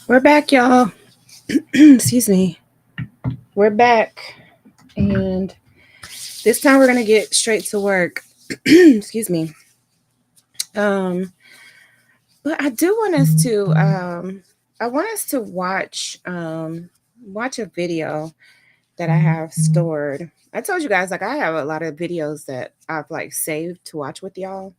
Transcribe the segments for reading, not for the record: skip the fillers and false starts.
We're back, y'all. Excuse me. We're back. And this time we're going to get straight to work. Excuse me. Um, but I do want us to I want us to watch a video that I have stored. I told you guys, like, I have a lot of videos that I've like saved to watch with y'all.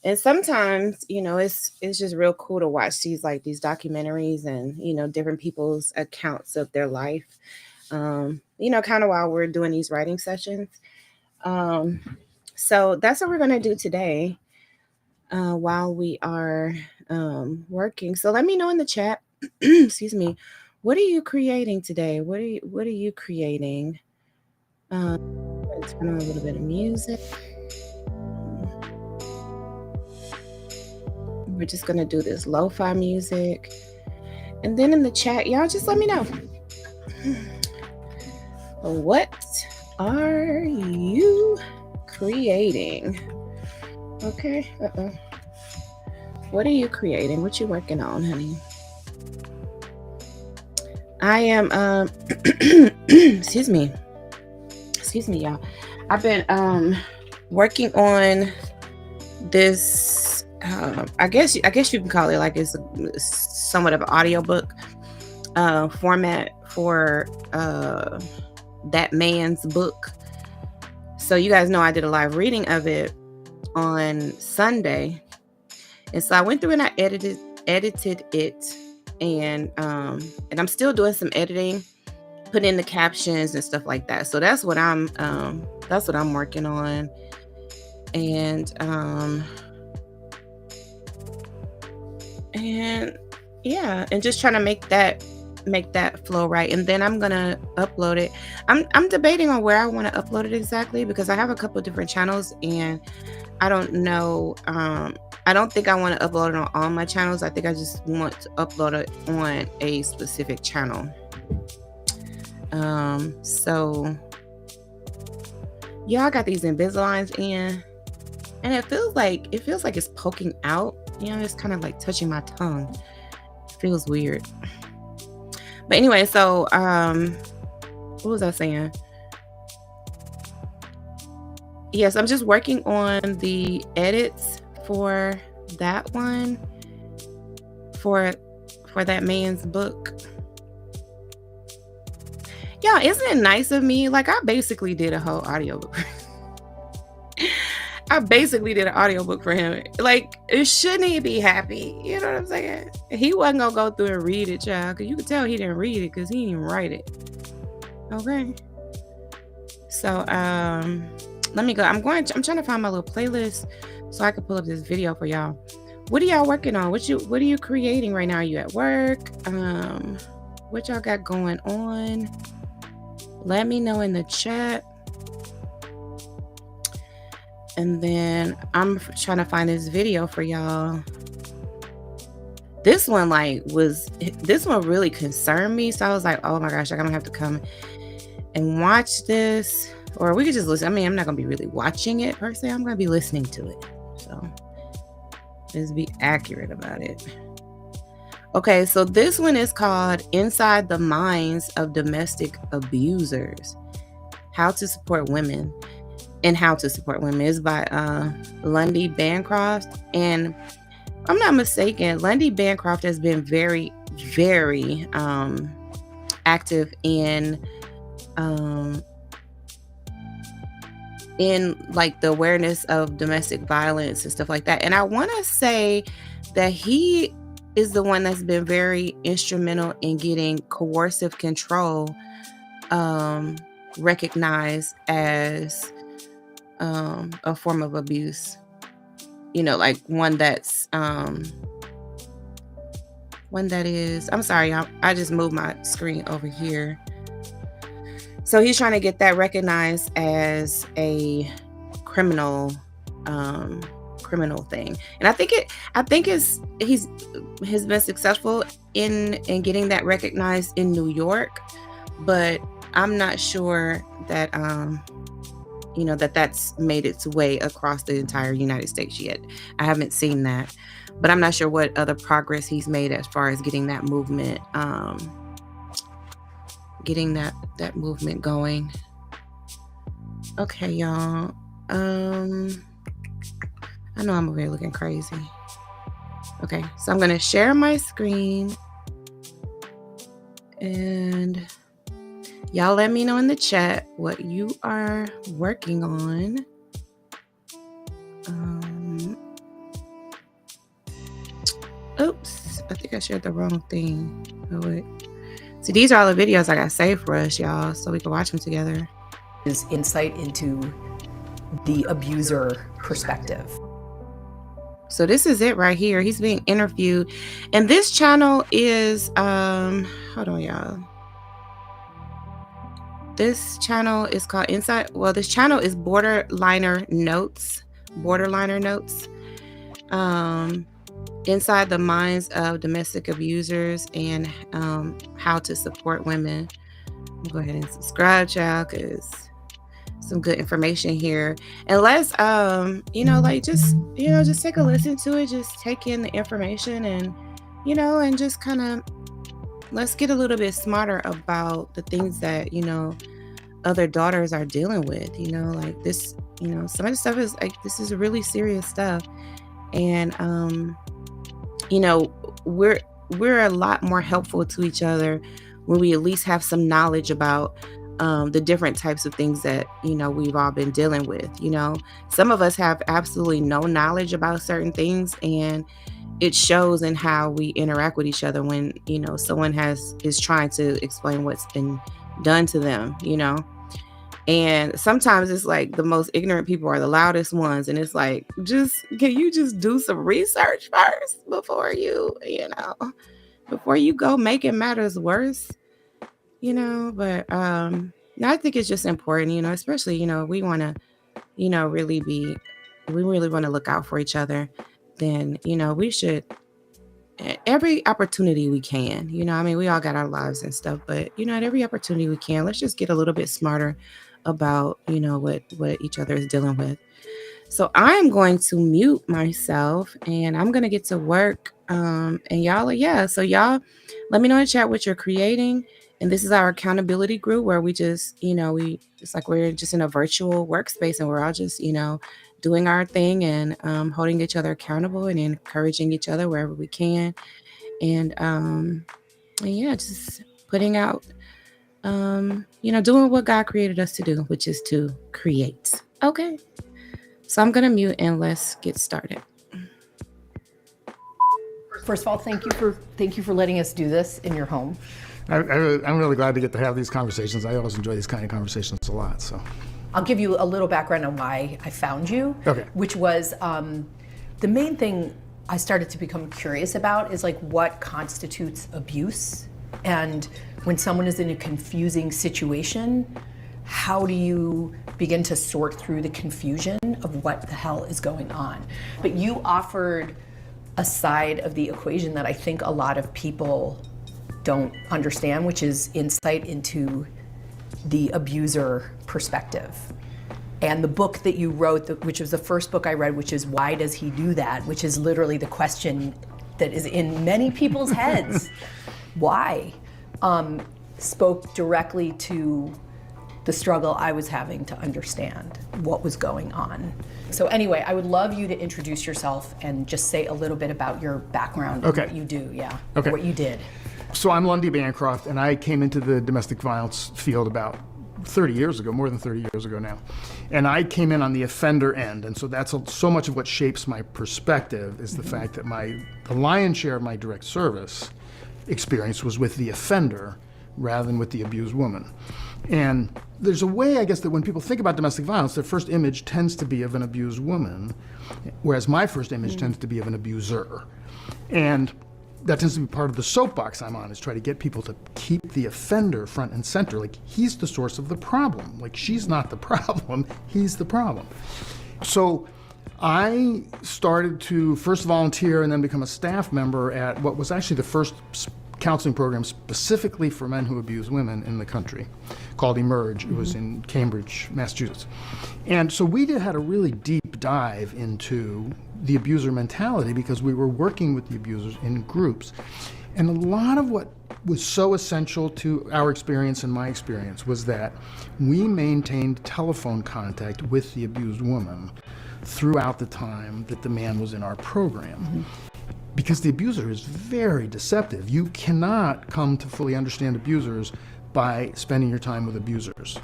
And sometimes, it's just real cool to watch these documentaries and, different people's accounts of their life. Kind of while we're doing these writing sessions. Um, so that's what we're going to do today while we are working. So let me know in the chat. Excuse me. What are you creating today? What are you creating? Let's turn on a little bit of music. We're just going to do this lo-fi music. And then in the chat, y'all just let me know. What are you creating? Okay. What are you creating? What you working on, honey? I am excuse me, y'all. I've been working on this I guess you can call it like it's somewhat of an audiobook format for That Man's Book. So you guys know I did a live reading of it on Sunday, and so I went through and I edited it, and I'm still doing some editing, put in the captions and stuff like that. So that's what I'm working on, and yeah, and just trying to make that flow right. And then I'm gonna upload it. I'm debating on where I want to upload it exactly, because I have a couple of different channels, and I don't know. I don't think I want to upload it on all my channels. I think I just want to upload it on a specific channel. So yeah, I got these Invisaligns in, and it feels like it's poking out. It's kind of like touching my tongue. It feels weird. But anyway, so what was I saying? Yes, I'm just working on the edits for that one, for That Man's Book. Yeah, isn't it nice of me? Like, I basically did a whole audiobook. I basically did an audiobook for him. Like, shouldn't he be happy? You know what I'm saying? He wasn't gonna go through and read it, child, because you could tell he didn't read it because he didn't even write it. Okay. So let me go. I'm trying to find my little playlist so I can pull up this video for y'all. What are y'all working on? What are you creating right now? Are you at work? What y'all got going on? Let me know in the chat. And then I'm trying to find this video for y'all. This one really concerned me. So I was like, oh my gosh, I'm gonna have to come and watch this. Or we could just listen. I mean, I'm not gonna be really watching it per se. I'm gonna be listening to it. So let's be accurate about it. Okay, so this one is called Inside the Minds of Domestic Abusers: How to Support Women. And How to Support Women is by Lundy Bancroft. And if I'm not mistaken, Lundy Bancroft has been very, very active in like the awareness of domestic violence and stuff like that. And I want to say that he is the one that's been very instrumental in getting coercive control recognized as a form of abuse, like one that is, I'm sorry, I just moved my screen over here. So he's trying to get that recognized as a criminal thing. And I think he's been successful in getting that recognized in New York, but I'm not sure that that's made its way across the entire United States yet. I haven't seen that. but I'm not sure what other progress he's made as far as getting that movement, going. Okay, y'all. I know I'm over here looking crazy. Okay, so I'm gonna share my screen, and y'all let me know in the chat what you are working on. Oops, I think I shared the wrong thing. Oh, wait. See, these are all the videos I got saved for us, y'all, so we can watch them together. Is insight into the abuser perspective. So this is it right here. He's being interviewed. And this channel is, hold on, y'all. This channel is called Insight. Well, this channel is Borderliner Notes. Inside the minds of domestic abusers and how to support women. I'll go ahead and subscribe, child, because some good information here. And let's just take a listen to it, just take in the information, and and just kind of let's get a little bit smarter about the things that other daughters are dealing with. Like this, some of the stuff is like, this is really serious stuff. And we're a lot more helpful to each other when we at least have some knowledge about the different types of things that we've all been dealing with. Some of us have absolutely no knowledge about certain things, and it shows in how we interact with each other when someone is trying to explain what's been done to them. And sometimes it's like the most ignorant people are the loudest ones, and it's like, can you just do some research first before you go making matters worse? But I think it's just important, especially, we want to, we really want to look out for each other. Then, we should, every opportunity we can, we all got our lives and stuff, but, at every opportunity we can, let's just get a little bit smarter about, what each other is dealing with. So I'm going to mute myself and I'm going to get to work. And y'all, so y'all let me know in the chat what you're creating. And this is our accountability group where we just, it's like we're just in a virtual workspace and we're all just, doing our thing and holding each other accountable and encouraging each other wherever we can. And just putting out, doing what God created us to do, which is to create. Okay. So I'm going to mute and let's get started. First of all, thank you for letting us do this in your home. I'm really glad to get to have these conversations. I always enjoy these kind of conversations a lot. So I'll give you a little background on why I found you. Okay. Which was the main thing I started to become curious about is like what constitutes abuse, and when someone is in a confusing situation, how do you begin to sort through the confusion of what the hell is going on? But you offered a side of the equation that I think a lot of people don't understand, which is insight into the abuser perspective. And the book that you wrote, which was the first book I read, which is Why Does He Do That? Which is literally the question that is in many people's heads. Why? Spoke directly to the struggle I was having to understand what was going on. So anyway, I would love you to introduce yourself and just say a little bit about your background and what you do, what you did. So I'm Lundy Bancroft, and I came into the domestic violence field about 30 years ago, more than 30 years ago now. And I came in on the offender end, and so that's so much of what shapes my perspective is the fact that the lion's share of my direct service experience was with the offender rather than with the abused woman. And there's a way, I guess, that when people think about domestic violence, their first image tends to be of an abused woman, whereas my first image tends to be of an abuser. And that tends to be part of the soapbox I'm on, is try to get people to keep the offender front and center. Like, he's the source of the problem. Like, she's not the problem, he's the problem. So I started to first volunteer and then become a staff member at what was actually the first counseling program specifically for men who abuse women in the country, called Emerge. It was in Cambridge, Massachusetts. And so we had a really deep dive into the abuser mentality because we were working with the abusers in groups. And a lot of what was so essential to our experience and my experience was that we maintained telephone contact with the abused woman throughout the time that the man was in our program. Because the abuser is very deceptive. You cannot come to fully understand abusers by spending your time with abusers.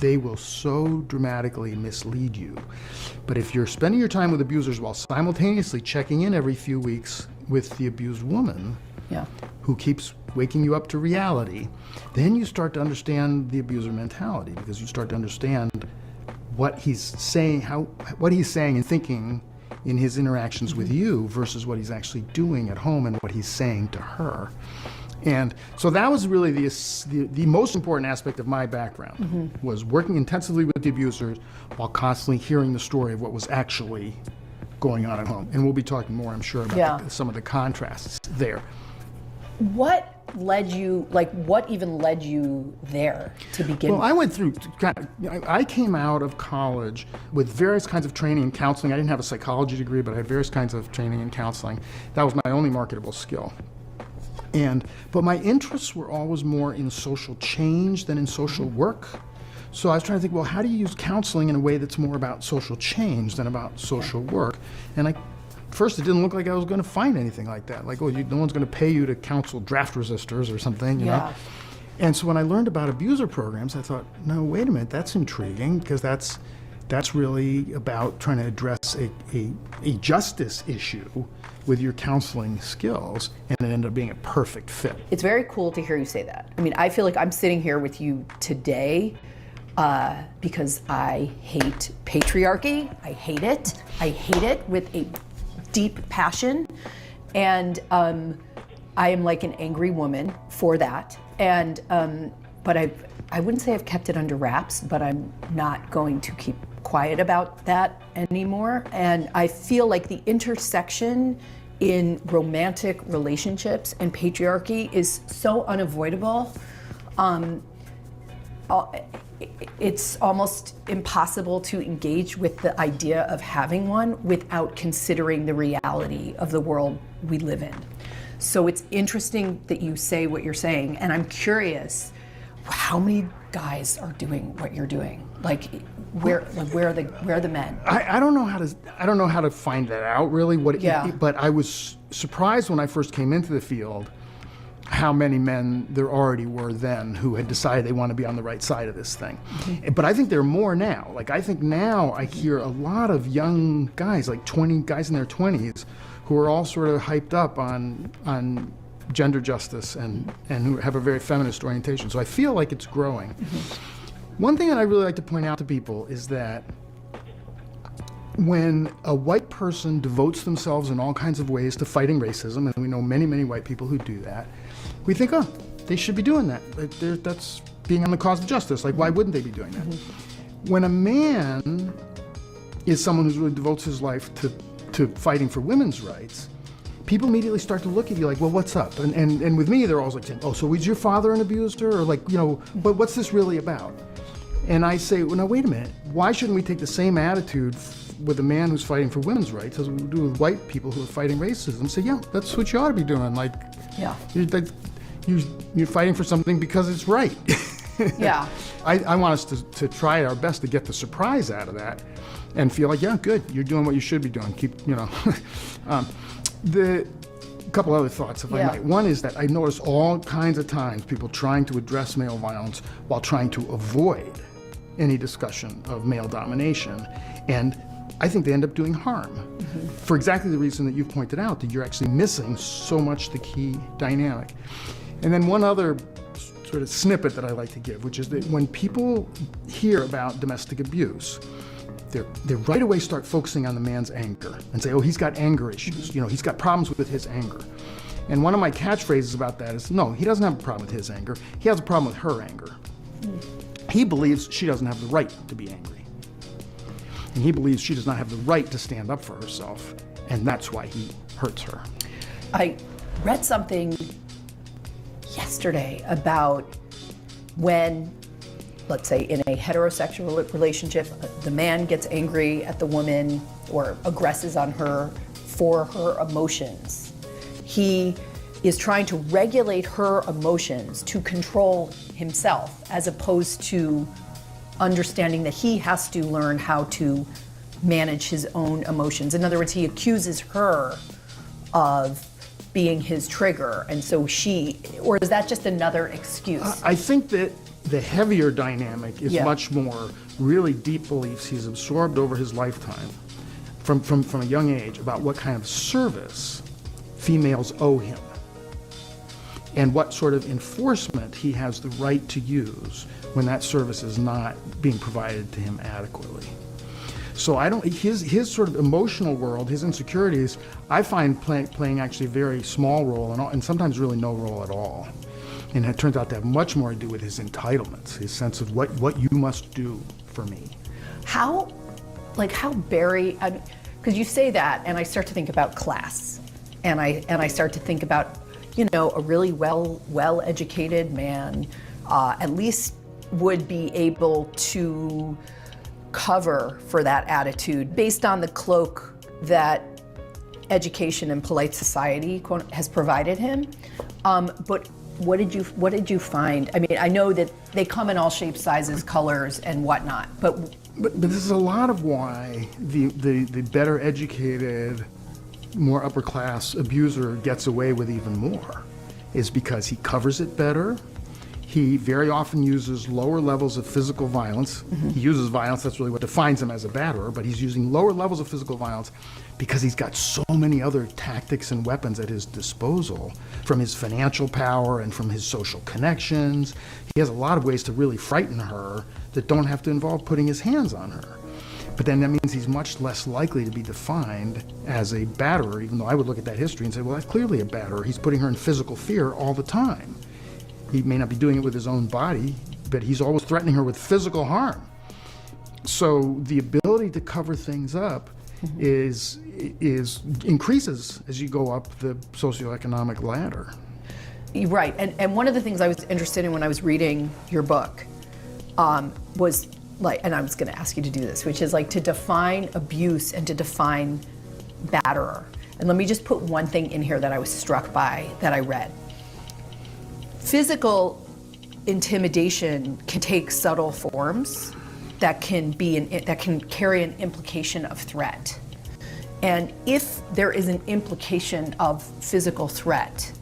They will so dramatically mislead you. But if you're spending your time with abusers while simultaneously checking in every few weeks with the abused woman, who keeps waking you up to reality, then you start to understand the abuser mentality, because you start to understand what he's saying, what he's saying and thinking in his interactions with you versus what he's actually doing at home and what he's saying to her. And so that was really the most important aspect of my background, was working intensively with the abusers while constantly hearing the story of what was actually going on at home. And we'll be talking more, I'm sure, about some of the contrasts there. What led you, what even led you there to begin with? Well, I went through, I came out of college with various kinds of training and counseling. I didn't have a psychology degree, but I had various kinds of training and counseling. That was my only marketable skill. But my interests were always more in social change than in social work. So I was trying to think, well, how do you use counseling in a way that's more about social change than about social work? And first, it didn't look like I was going to find anything like that. Like, oh, no one's going to pay you to counsel draft resistors or something, you know? And so when I learned about abuser programs, I thought, no, wait a minute, that's intriguing, because that's really about trying to address a justice issue with your counseling skills, and it ended up being a perfect fit. It's very cool to hear you say that. I mean, I feel like I'm sitting here with you today because I hate patriarchy. I hate it. I hate it with a deep passion, and I am like an angry woman for that. And but I wouldn't say I've kept it under wraps, but I'm not going to keep quiet about that anymore. And I feel like the intersection in romantic relationships and patriarchy is so unavoidable. It's almost impossible to engage with the idea of having one without considering the reality of the world we live in. So it's interesting that you say what you're saying, and I'm curious how many guys are doing what you're doing. Where are the men? I don't know how to find that out really. But I was surprised when I first came into the field how many men there already were then who had decided they want to be on the right side of this thing. But I think there are more now. I think now I hear a lot of young guys, like 20 guys in their 20s, who are all sort of hyped up on gender justice and who have a very feminist orientation. So I feel like it's growing. One thing that I really like to point out to people is that when a white person devotes themselves in all kinds of ways to fighting racism, and we know many, many white people who do that, we think, oh, they should be doing that. That's being on the cause of justice. Why wouldn't they be doing that? When a man is someone who really devotes his life to fighting for women's rights, people immediately start to look at you like, well, what's up? And with me, they're always like saying, oh, so was your father an abuser? Or but what's this really about? And I say, well, now, wait a minute. Why shouldn't we take the same attitude with a man who's fighting for women's rights as we do with white people who are fighting racism? Say, yeah, that's what you ought to be doing. You're fighting for something because it's right. I want us to try our best to get the surprise out of that and feel like, yeah, good, you're doing what you should be doing. Keep, The couple other thoughts, if I might. One is that I notice all kinds of times people trying to address male violence while trying to avoid any discussion of male domination, and I think they end up doing harm for exactly the reason that you've pointed out, that you're actually missing so much the key dynamic. And then one other sort of snippet that I like to give, which is that when people hear about domestic abuse, they right away start focusing on the man's anger and say, oh, he's got anger issues. He's got problems with his anger. And one of my catchphrases about that is, no, he doesn't have a problem with his anger. He has a problem with her anger. He believes she doesn't have the right to be angry. And he believes she does not have the right to stand up for herself. And that's why he hurts her. I read something yesterday about when let's say in a heterosexual relationship, the man gets angry at the woman or aggresses on her for her emotions. He is trying to regulate her emotions to control himself, as opposed to understanding that he has to learn how to manage his own emotions. In other words, he accuses her of being his trigger, and so or is that just another excuse? I think that the heavier dynamic is much more really deep beliefs he's absorbed over his lifetime from a young age about what kind of service females owe him and what sort of enforcement he has the right to use when that service is not being provided to him adequately. So his sort of emotional world, his insecurities, I find playing actually a very small role and sometimes really no role at all. And it turns out to have much more to do with his entitlements, his sense of what you must do for me. How buried, because you say that and I start to think about class, and I start to think about, a really well-educated man at least would be able to cover for that attitude based on the cloak that education and polite society has provided him. But what did you find? I mean, I know that they come in all shapes, sizes, colors, and whatnot, but this is a lot of why the better educated, more upper class abuser gets away with even more, is because he covers it better. He very often uses lower levels of physical violence. Mm-hmm. He uses violence, that's really what defines him as a batterer, but he's using lower levels of physical violence because he's got so many other tactics and weapons at his disposal, from his financial power and from his social connections. He has a lot of ways to really frighten her that don't have to involve putting his hands on her. But then that means he's much less likely to be defined as a batterer, even though I would look at that history and say, well, that's clearly a batterer. He's putting her in physical fear all the time. He may not be doing it with his own body, but he's always threatening her with physical harm. So the ability to cover things up increases as you go up the socioeconomic ladder. Right, and one of the things I was interested in when I was reading your book was and I was going to ask you to do this, which is to define abuse and to define batterer. And let me just put one thing in here that I was struck by that I read. Physical intimidation can take subtle forms that can carry an implication of threat. And if there is an implication of physical threat,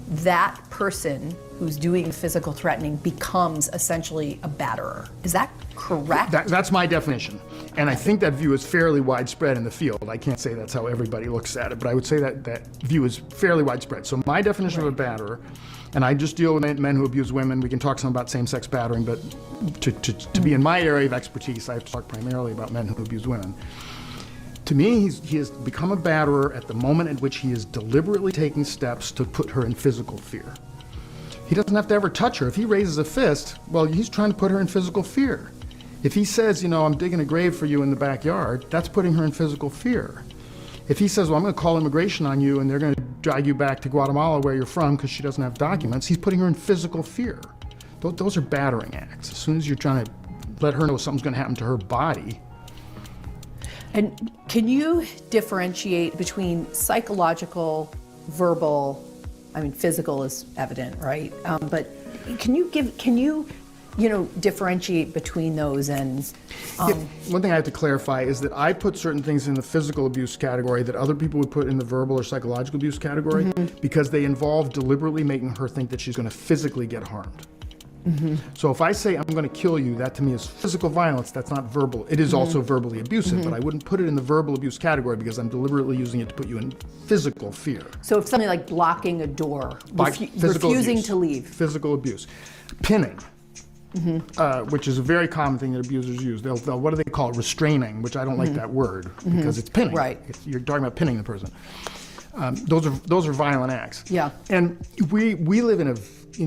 that person who's doing physical threatening becomes essentially a batterer. Is that correct? That's my definition. And I think that view is fairly widespread in the field. I can't say that's how everybody looks at it, but I would say that view is fairly widespread. So my definition of a batterer, and I just deal with men who abuse women. We can talk some about same-sex battering, but to be in my area of expertise, I have to talk primarily about men who abuse women. To me, he has become a batterer at the moment at which he is deliberately taking steps to put her in physical fear. He doesn't have to ever touch her. If he raises a fist, well, he's trying to put her in physical fear. If he says, I'm digging a grave for you in the backyard, that's putting her in physical fear. If he says, well, I'm going to call immigration on you and they're going to drag you back to Guatemala where you're from because she doesn't have documents, he's putting her in physical fear. Those are battering acts. As soon as you're trying to let her know something's going to happen to her body. And can you differentiate between psychological, verbal, physical is evident, right? But can you differentiate between those and... One thing I have to clarify is that I put certain things in the physical abuse category that other people would put in the verbal or psychological abuse category because they involve deliberately making her think that she's going to physically get harmed. So if I say I'm going to kill you, that to me is physical violence. That's not verbal. It is also verbally abusive, but I wouldn't put it in the verbal abuse category because I'm deliberately using it to put you in physical fear. So if something like blocking a door, refusing to leave. Physical abuse. Pinning, which is a very common thing that abusers use. They'll what do they call it? Restraining, which I don't like that word because it's pinning. Right. You're talking about pinning the person. Those are violent acts. Yeah. And we live in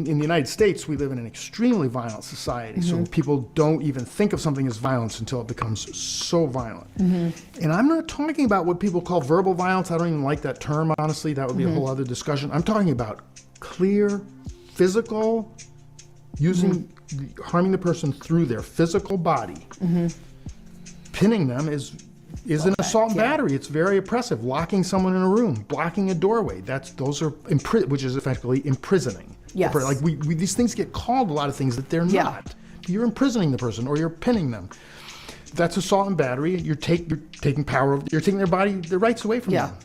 the United States, we live in an extremely violent society. So people don't even think of something as violence until it becomes so violent. And I'm not talking about what people call verbal violence. I don't even like that term, honestly. That would be a whole other discussion. I'm talking about clear, physical, harming the person through their physical body. Pinning them is an assault and battery. It's very oppressive. Locking someone in a room, blocking a doorway. Those are which is effectively imprisoning. Yes. Like these things get called a lot of things that they're not. You're imprisoning the person or you're pinning them. That's assault and battery. You're taking power. You're taking their rights away from them.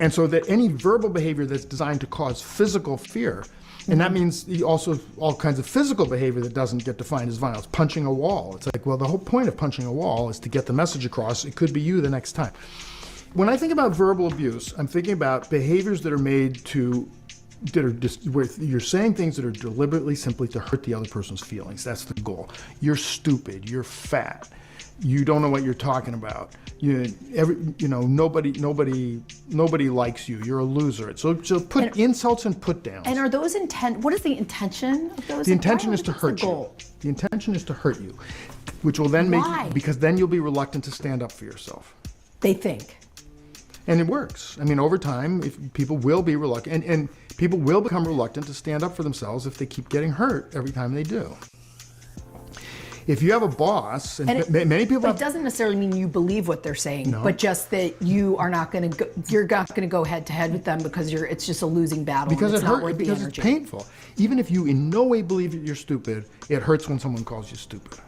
And so that any verbal behavior that's designed to cause physical fear, and that means also all kinds of physical behavior that doesn't get defined as violence. Punching a wall. It's like, well, the whole point of punching a wall is to get the message across. It could be you the next time. When I think about verbal abuse, I'm thinking about behaviors that are made where you're saying things that are deliberately simply to hurt the other person's feelings. That's the goal. You're stupid. You're fat. You don't know what you're talking about. Nobody likes you. You're a loser. So put insults and put downs. And are those what is the intention of those? The intention is to hurt you. The intention is to hurt you, which will then because then you'll be reluctant to stand up for yourself. They think. And it works. I mean, over time, people will be reluctant, and people will become reluctant to stand up for themselves if they keep getting hurt every time they do. If you have a boss, many people, it doesn't necessarily mean you believe what they're saying, but just that you're not going to go head to head with them because it's just a losing battle. Because it's not worth the because energy. It's painful. Even if you in no way believe that you're stupid, it hurts when someone calls you stupid.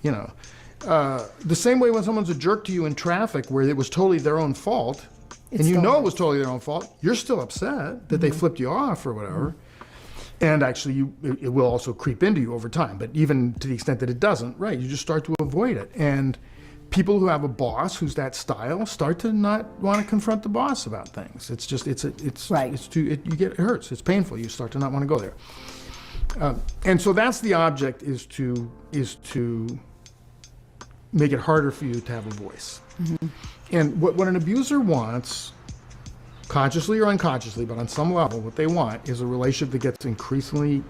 The same way when someone's a jerk to you in traffic, where it was totally their own fault, and you know it was totally their own fault, you're still upset that they flipped you off or whatever. And actually, it will also creep into you over time. But even to the extent that it doesn't, you just start to avoid it. And people who have a boss who's that style start to not want to confront the boss about things. It's just, it hurts. It's painful. You start to not want to go there. And so that's the object, is to make it harder for you to have a voice. And what an abuser wants, consciously or unconsciously, but on some level, what they want is a relationship that gets increasingly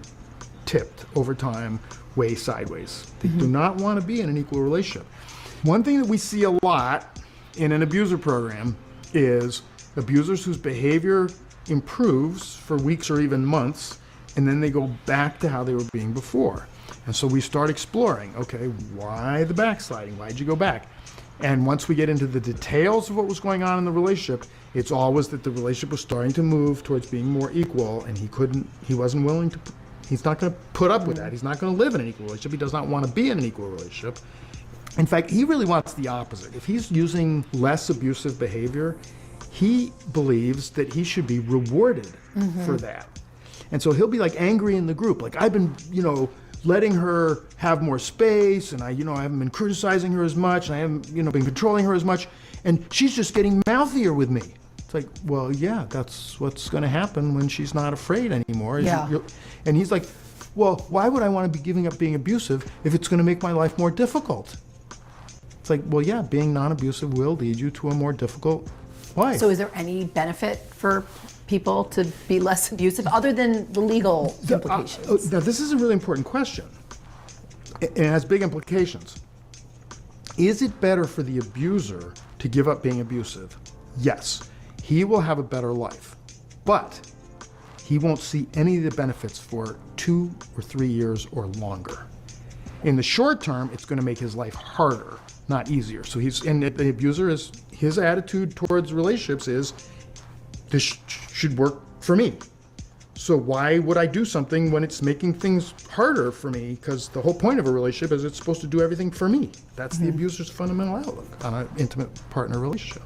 tipped over time, way sideways. They do not want to be in an equal relationship. One thing that we see a lot in an abuser program is abusers whose behavior improves for weeks or even months, and then they go back to how they were being before. And so we start exploring, okay, why the backsliding? Why'd you go back? And once we get into the details of what was going on in the relationship, it's always that the relationship was starting to move towards being more equal, and he's not going to put up with that. He's not going to live in an equal relationship. He does not want to be in an equal relationship. In fact, he really wants the opposite. If he's using less abusive behavior, he believes that he should be rewarded for that. And so he'll be like angry in the group, like, I've been, letting her have more space, and I haven't been criticizing her as much, and I haven't, been controlling her as much, and she's just getting mouthier with me. It's like, well, yeah, that's what's going to happen when she's not afraid anymore. And he's like, well, why would I want to be giving up being abusive if it's going to make my life more difficult? It's like, well, yeah, being non-abusive will lead you to a more difficult life. So is there any benefit for people to be less abusive other than the legal implications? Now, this is a really important question. It has big implications. Is it better for the abuser to give up being abusive? Yes. He will have a better life, but he won't see any of the benefits for 2 or 3 years or longer. In the short term, it's going to make his life harder, not easier. So the abuser his attitude towards relationships is, this should work for me. So why would I do something when it's making things harder for me? Because the whole point of a relationship is it's supposed to do everything for me. That's the abuser's fundamental outlook on an intimate partner relationship.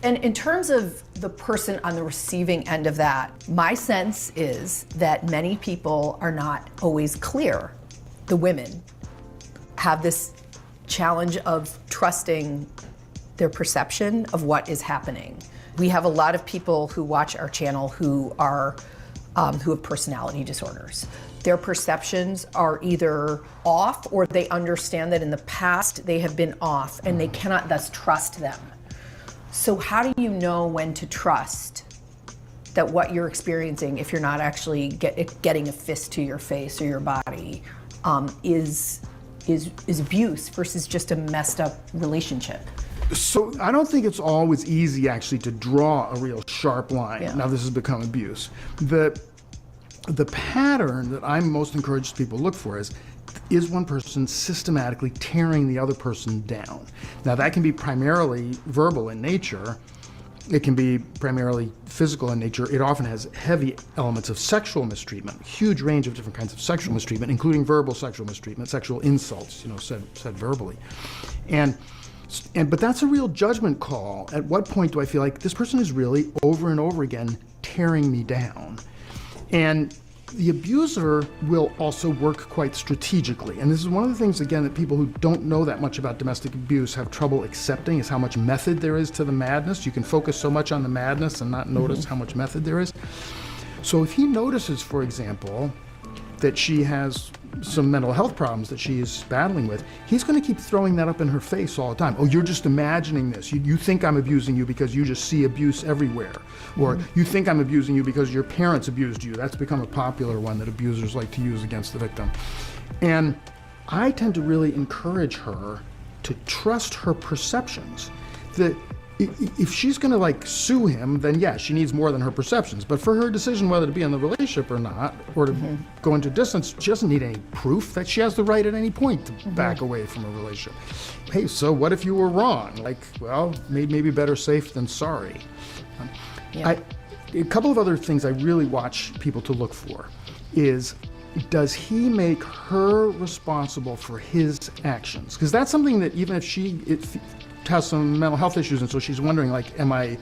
And in terms of the person on the receiving end of that, my sense is that many people are not always clear. The women have this challenge of trusting their perception of what is happening. We have a lot of people who watch our channel who have personality disorders. Their perceptions are either off, or they understand that in the past they have been off and they cannot thus trust them. So how do you know when to trust that what you're experiencing, if you're not actually getting a fist to your face or your body, is abuse versus just a messed up relationship? So I don't think it's always easy actually to draw a real sharp line. Yeah. Now this has become abuse. The pattern that I'm most encouraged people to look for is one person systematically tearing the other person down. Now that can be primarily verbal in nature. It can be primarily physical in nature. It often has heavy elements of sexual mistreatment, huge range of different kinds of sexual mistreatment, including verbal sexual mistreatment, sexual insults, said verbally. But that's a real judgment call. At what point do I feel like this person is really over and over again tearing me down? And the abuser will also work quite strategically. And this is one of the things, again, that people who don't know that much about domestic abuse have trouble accepting, is how much method there is to the madness. You can focus so much on the madness and not notice how much method there is. So if he notices, for example, that she has some mental health problems that she is battling with, he's going to keep throwing that up in her face all the time. Oh, you're just imagining this. You think I'm abusing you because you just see abuse everywhere. Or you think I'm abusing you because your parents abused you. That's become a popular one that abusers like to use against the victim. And I tend to really encourage her to trust her perceptions. That if she's going to sue him, then yes, she needs more than her perceptions. But for her decision whether to be in the relationship or not, or to go into distance, she doesn't need any proof that she has the right at any point to back away from a relationship. Hey, so what if you were wrong? Well, maybe better safe than sorry. Yeah. A couple of other things I really watch people to look for is, does he make her responsible for his actions? Because that's something that even if she has some mental health issues, and so she's wondering, am I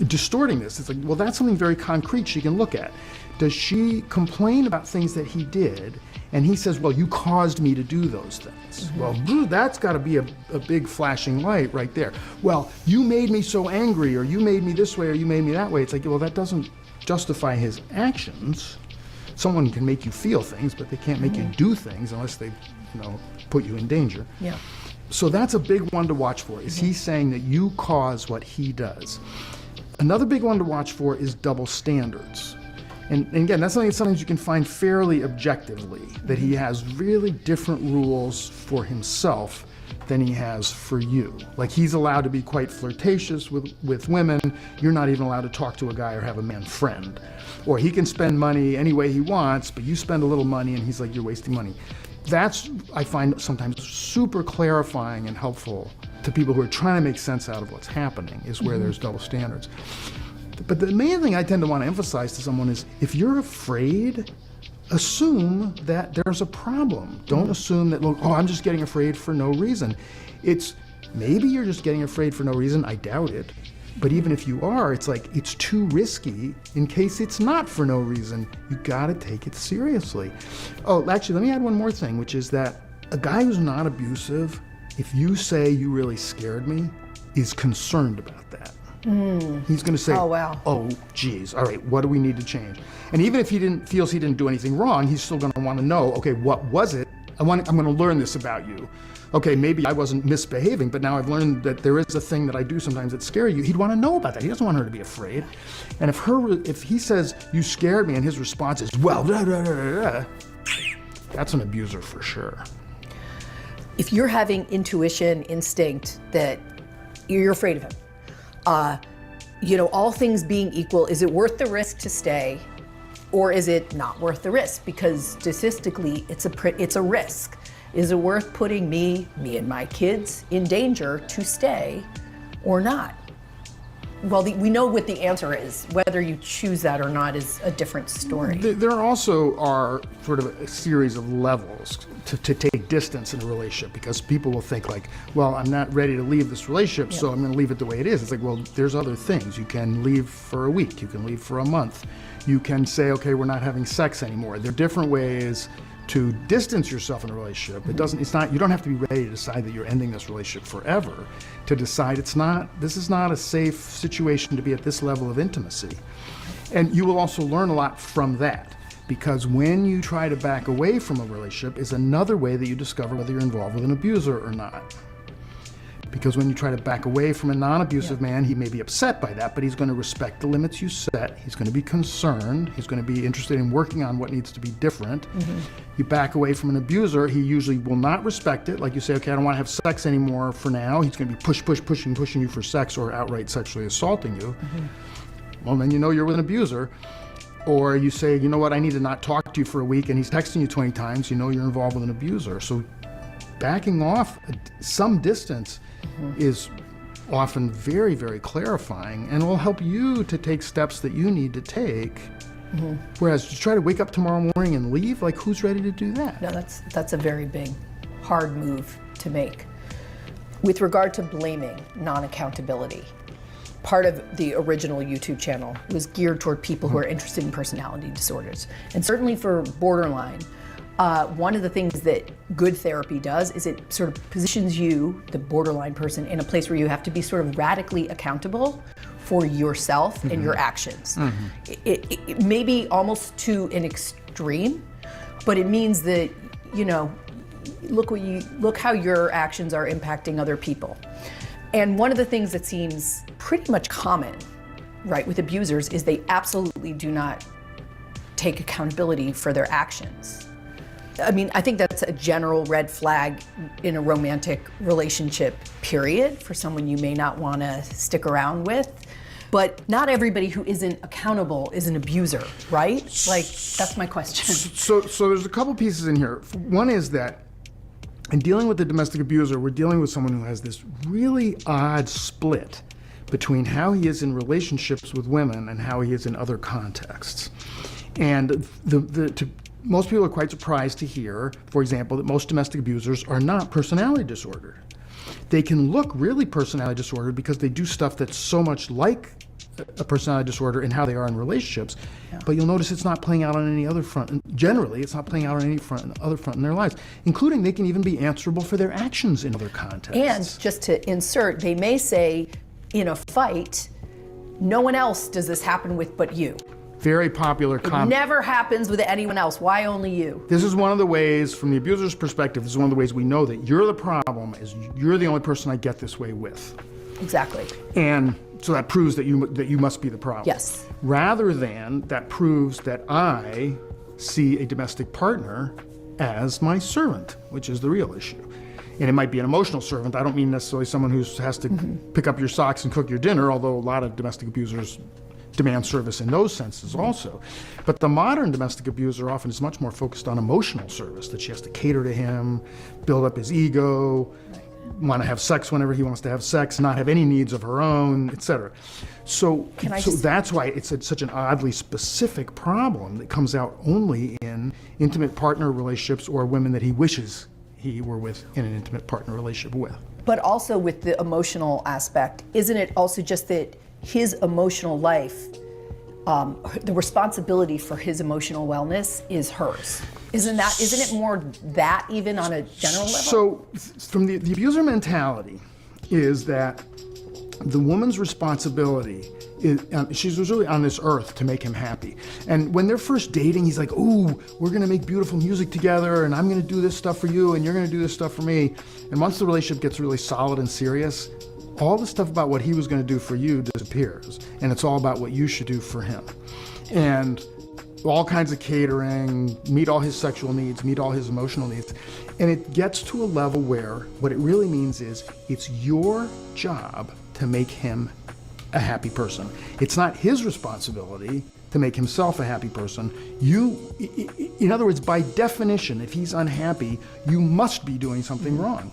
distorting this? It's well, that's something very concrete she can look at. Does she complain about things that he did, and he says, well, you caused me to do those things? Well, that's got to be a big flashing light right there. Well, you made me so angry, or you made me this way, or you made me that way. It's well, that doesn't justify his actions. Someone can make you feel things, but they can't make you do things unless they, put you in danger. Yeah. So that's a big one to watch for. Is he saying that you cause what he does? Another big one to watch for is double standards. And again, that's something that sometimes you can find fairly objectively, that he has really different rules for himself than he has for you. He's allowed to be quite flirtatious with women. You're not even allowed to talk to a guy or have a man friend. Or he can spend money any way he wants, but you spend a little money and he's you're wasting money. That's, I find, sometimes super clarifying and helpful to people who are trying to make sense out of what's happening, is where there's double standards. But the main thing I tend to want to emphasize to someone is, if you're afraid, assume that there's a problem. Don't assume that, I'm just getting afraid for no reason. It's, maybe you're just getting afraid for no reason. I doubt it. But even if you are, it's it's too risky in case it's not for no reason. You gotta take it seriously. Oh, actually, let me add one more thing, which is that a guy who's not abusive, if you say you really scared me, is concerned about that. He's gonna say, oh, wow. Oh, geez, all right, what do we need to change? And even if he feels he didn't do anything wrong, he's still gonna wanna know, okay, what was it? I'm gonna learn this about you. Okay, maybe I wasn't misbehaving, but now I've learned that there is a thing that I do sometimes that scare you. He'd want to know about that. He doesn't want her to be afraid. And if he says, you scared me, and his response is, well, blah, blah, blah, blah, that's an abuser for sure. If you're having intuition, instinct that you're afraid of him, all things being equal, is it worth the risk to stay, or is it not worth the risk? Because statistically, it's a risk. Is it worth putting me and my kids in danger to stay or not? Well, we know what the answer is. Whether you choose that or not is a different story. There also are sort of a series of levels to take distance in a relationship, because people will think well, I'm not ready to leave this relationship, so I'm going to leave it the way it is. It's well, there's other things. You can leave for a week. You can leave for a month. You can say, okay, we're not having sex anymore. There are different ways to distance yourself in a relationship. You don't have to be ready to decide that you're ending this relationship forever, to decide this is not a safe situation to be at this level of intimacy. And you will also learn a lot from that, because when you try to back away from a relationship is another way that you discover whether you're involved with an abuser or not. Because when you try to back away from a non-abusive man, he may be upset by that, but he's going to respect the limits you set. He's going to be concerned. He's going to be interested in working on what needs to be different. You back away from an abuser, he usually will not respect it. Like you say, okay, I don't want to have sex anymore for now. He's going to be pushing you for sex, or outright sexually assaulting you. Well, then you know you're with an abuser. Or you say, you know what, I need to not talk to you for a week, and he's texting you 20 times, you know you're involved with an abuser. So backing off some distance is often very, very clarifying, and will help you to take steps that you need to take. Whereas to try to wake up tomorrow morning and leave, like, who's ready to do that? No, that's a very big, hard move to make. With regard to blaming, non-accountability, part of the original YouTube channel was geared toward people who are interested in personality disorders. And certainly for borderline, one of the things that good therapy does is it sort of positions you, the borderline person, in a place where you have to be sort of radically accountable for yourself and your actions. It may be almost to an extreme, but it means that, you know, look how your actions are impacting other people. And one of the things that seems pretty much common, right, with abusers is they absolutely do not take accountability for their actions. I mean, I think that's a general red flag in a romantic relationship, period, for someone you may not want to stick around with. But not everybody who isn't accountable is an abuser, right? Like, that's my question. So there's a couple pieces in here. One is that in dealing with the domestic abuser, we're dealing with someone who has this really odd split between how he is in relationships with women and how he is in other contexts. And most people are quite surprised to hear, for example, that most domestic abusers are not personality disordered. They can look really personality disordered because they do stuff that's so much like a personality disorder in how they are in relationships, but you'll notice it's not playing out on any other front. And generally, it's not playing out on any other front in their lives, including they can even be answerable for their actions in other contexts. And just to insert, they may say in a fight, no one else does this happen with but you. Very popular comment. It never happens with anyone else. Why only you? This is one of the ways, from the abuser's perspective, this is one of the ways we know that you're the problem, is you're the only person I get this way with. Exactly. And so that proves that you must be the problem. Yes. Rather than that proves that I see a domestic partner as my servant, which is the real issue. And it might be an emotional servant. I don't mean necessarily someone who has to pick up your socks and cook your dinner, although a lot of domestic abusers demand service in those senses also. But the modern domestic abuser often is much more focused on emotional service, that she has to cater to him, build up his ego, want to have sex whenever he wants to have sex, not have any needs of her own, etc. So that's why it's such an oddly specific problem that comes out only in intimate partner relationships or women that he wishes he were with in an intimate partner relationship with. But also with the emotional aspect, isn't it also just that his emotional life, the responsibility for his emotional wellness is hers? Isn't it more that even on a general level? So from the abuser mentality is that the woman's responsibility is, she's really on this earth to make him happy. And when they're first dating, he's like, ooh, we're gonna make beautiful music together, and I'm gonna do this stuff for you, and you're gonna do this stuff for me. And once the relationship gets really solid and serious, all the stuff about what he was gonna do for you disappears. And it's all about what you should do for him. And all kinds of catering, meet all his sexual needs, meet all his emotional needs. And it gets to a level where what it really means is it's your job to make him a happy person. It's not his responsibility to make himself a happy person. In other words, by definition, if he's unhappy, you must be doing something wrong.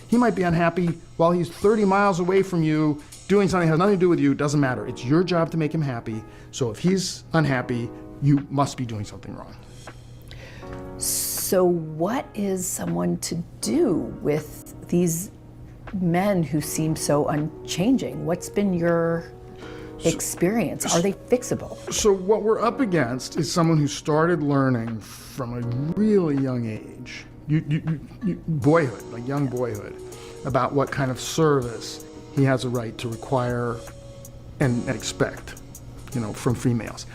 He might be unhappy while he's 30 miles away from you, doing something that has nothing to do with you. It doesn't matter. It's your job to make him happy. So if he's unhappy, you must be doing something wrong. So what is someone to do with these men who seem so unchanging? What's been your experience? Are they fixable? So what we're up against is someone who started learning from a really young age, boyhood, like young boyhood, about what kind of service he has a right to require and expect, from females.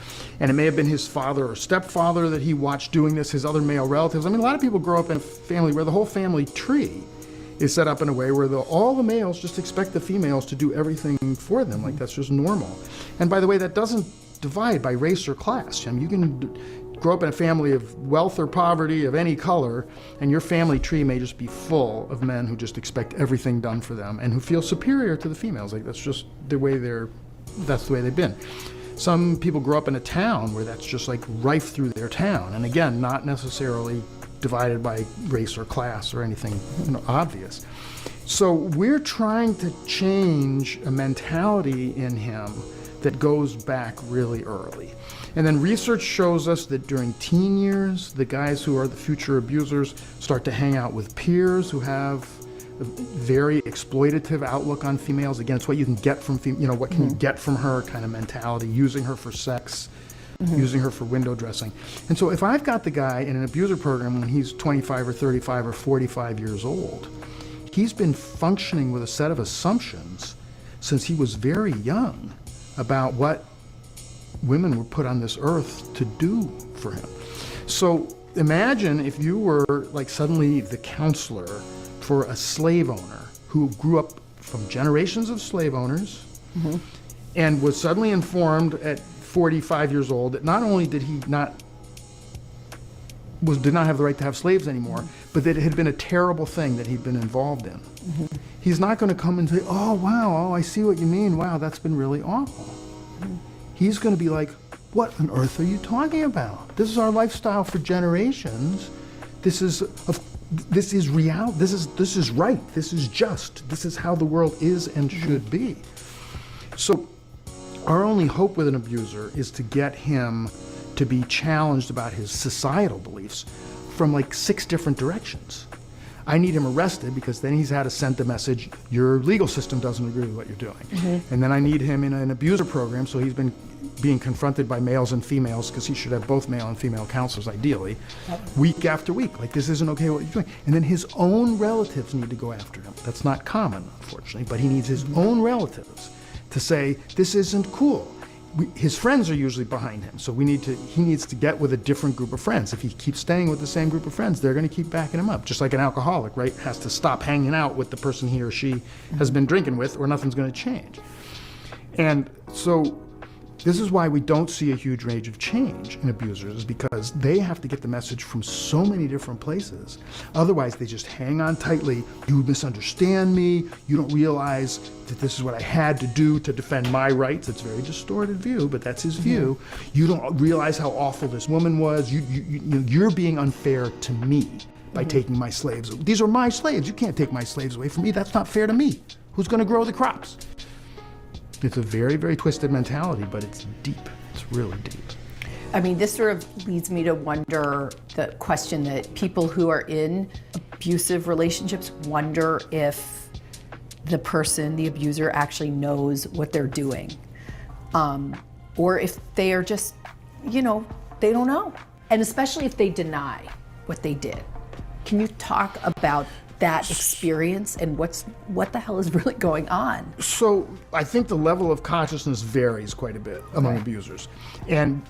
And it may have been his father or stepfather that he watched doing this, his other male relatives. I mean, a lot of people grow up in a family where the whole family tree is set up in a way where all the males just expect the females to do everything for them, like that's just normal. And by the way, that doesn't divide by race or class. I mean, you can grow up in a family of wealth or poverty of any color, and your family tree may just be full of men who just expect everything done for them and who feel superior to the females. Like that's just the way that's the way they've been. Some people grow up in a town where that's just like rife through their town. And again, not necessarily divided by race or class or anything obvious. So we're trying to change a mentality in him that goes back really early. And then research shows us that during teen years, the guys who are the future abusers start to hang out with peers who have a very exploitative outlook on females. Again, it's what you can get from, what can you get from her kind of mentality, using her for sex, using her for window dressing. And so if I've got the guy in an abuser program when he's 25 or 35 or 45 years old, he's been functioning with a set of assumptions since he was very young about what women were put on this earth to do for him. So imagine if you were like suddenly the counselor for a slave owner who grew up from generations of slave owners and was suddenly informed at 45 years old that not only did he not have the right to have slaves anymore, but that it had been a terrible thing that he'd been involved in. He's not going to come and say, oh, wow, oh, I see what you mean. Wow, that's been really awful. He's going to be like, what on earth are you talking about? This is our lifestyle for generations. This is real. This is right. This is just. This is how the world is and should be. So our only hope with an abuser is to get him to be challenged about his societal beliefs from like 6 different directions. I need him arrested because then he's had to send the message, your legal system doesn't agree with what you're doing. And then I need him in an abuser program, so he's been being confronted by males and females, because he should have both male and female counselors ideally, week after week. Like, this isn't okay what you're doing. And then his own relatives need to go after him. That's not common, unfortunately, but he needs his own relatives to say, this isn't cool. His friends are usually behind him, so he needs to get with a different group of friends. If he keeps staying with the same group of friends, they're going to keep backing him up. Just like an alcoholic, right, has to stop hanging out with the person he or she has been drinking with, or nothing's going to change. And so this is why we don't see a huge range of change in abusers, is because they have to get the message from so many different places. Otherwise, they just hang on tightly. You misunderstand me. You don't realize that this is what I had to do to defend my rights. It's a very distorted view, but that's his view. You don't realize how awful this woman was. You're being unfair to me by taking my slaves. These are my slaves. You can't take my slaves away from me. That's not fair to me. Who's going to grow the crops? It's a very, very twisted mentality, but it's deep. It's really deep. I mean, this sort of leads me to wonder the question that people who are in abusive relationships wonder if the person, the abuser, actually knows what they're doing. Or if they are just, they don't know. And especially if they deny what they did. Can you talk about that experience and what the hell is really going on? So I think the level of consciousness varies quite a bit among abusers. And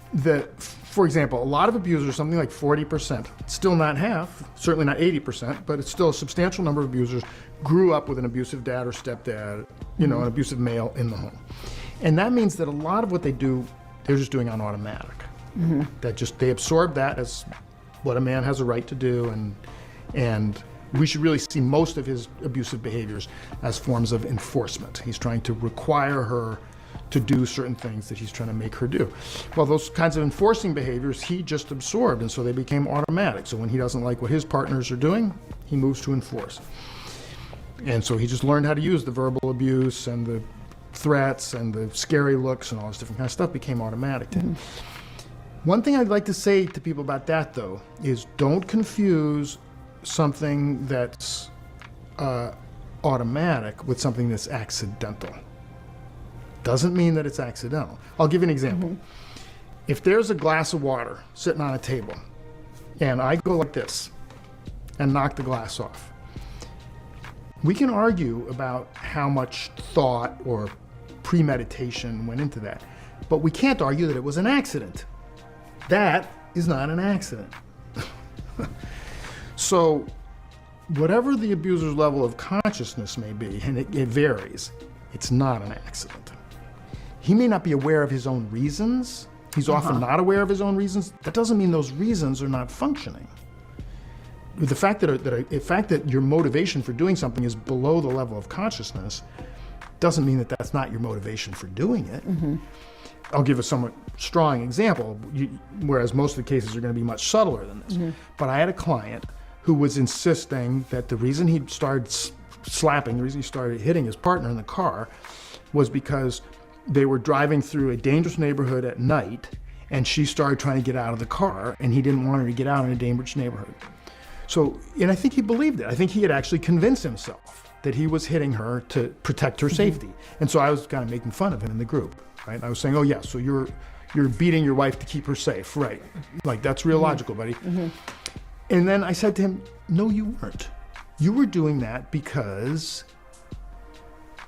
for example, a lot of abusers, something like 40%, still not half, certainly not 80%, but it's still a substantial number of abusers, grew up with an abusive dad or stepdad, an abusive male in the home. And that means that a lot of what they do, they're just doing on automatic. They absorb that as what a man has a right to do, and we should really see most of his abusive behaviors as forms of enforcement. He's trying to require her to do certain things that he's trying to make her do. Well, those kinds of enforcing behaviors he just absorbed, and so they became automatic. So when he doesn't like what his partners are doing, he moves to enforce. And so he just learned how to use the verbal abuse and the threats and the scary looks and all this different kind of stuff became automatic to him. One thing I'd like to say to people about that, though, is don't confuse something that's automatic with something that's accidental. Doesn't mean that it's accidental. I'll give you an example. If there's a glass of water sitting on a table and I go like this and knock the glass off, we can argue about how much thought or premeditation went into that, but we can't argue that it was an accident. That is not an accident. So whatever the abuser's level of consciousness may be, and it varies, it's not an accident. He may not be aware of his own reasons. He's often not aware of his own reasons. That doesn't mean those reasons are not functioning. The fact that your motivation for doing something is below the level of consciousness doesn't mean that that's not your motivation for doing it. I'll give a somewhat strong example, whereas most of the cases are going to be much subtler than this. But I had a client who was insisting that the reason he started slapping, the reason he started hitting his partner in the car was because they were driving through a dangerous neighborhood at night, and she started trying to get out of the car, and he didn't want her to get out in a dangerous neighborhood. So, and I think he believed it. I think he had actually convinced himself that he was hitting her to protect her safety. And so I was kind of making fun of him in the group, right? I was saying, oh yeah, so you're beating your wife to keep her safe, right? Like, that's real logical, buddy. And then I said to him, no, you weren't. You were doing that because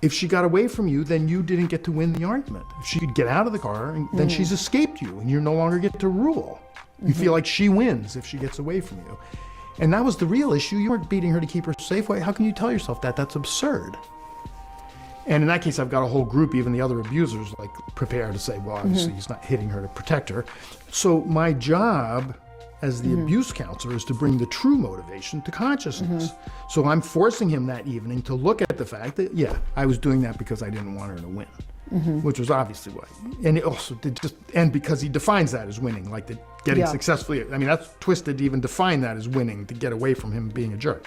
if she got away from you, then you didn't get to win the argument. If she could get out of the car, then she's escaped you, and you no longer get to rule. You feel like she wins if she gets away from you. And that was the real issue. You weren't beating her to keep her safe. How can you tell yourself that? That's absurd. And in that case, I've got a whole group, even the other abusers, like, prepared to say, well, obviously he's not hitting her to protect her. So my job as the abuse counselor is to bring the true motivation to consciousness. So I'm forcing him that evening to look at the fact that, yeah, I was doing that because I didn't want her to win, which was obviously why. And it also and because he defines that as winning, like the getting successfully, I mean, that's twisted to even define that as winning, to get away from him being a jerk.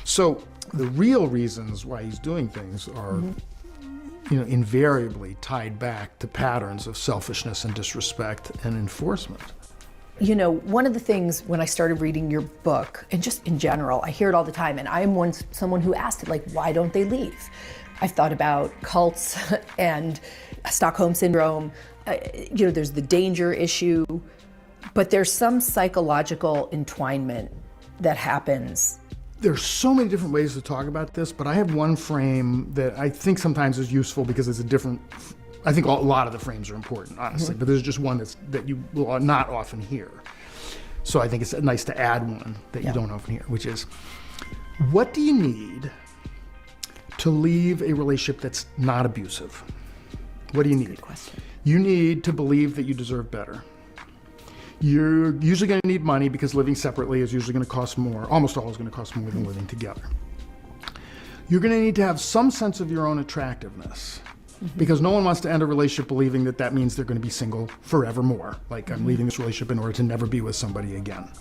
So the real reasons why he's doing things are, invariably tied back to patterns of selfishness and disrespect and enforcement. One of the things when I started reading your book, and just in general, I hear it all the time, and I am someone who asked it, like, why don't they leave? I've thought about cults and Stockholm Syndrome. There's the danger issue, but there's some psychological entwinement that happens. There's so many different ways to talk about this, but I have one frame that I think sometimes is useful because it's a different. I think a lot of the frames are important, honestly, but there's just one that you will not often hear. So I think it's nice to add one that you don't often hear, which is, what do you need to leave a relationship that's not abusive? What do you need? Good question. You need to believe that you deserve better. You're usually going to need money because living separately is usually going to cost more, almost always going to cost more than living together. You're going to need to have some sense of your own attractiveness. Because no one wants to end a relationship believing that that means they're going to be single forevermore. Like, I'm leaving this relationship in order to never be with somebody again.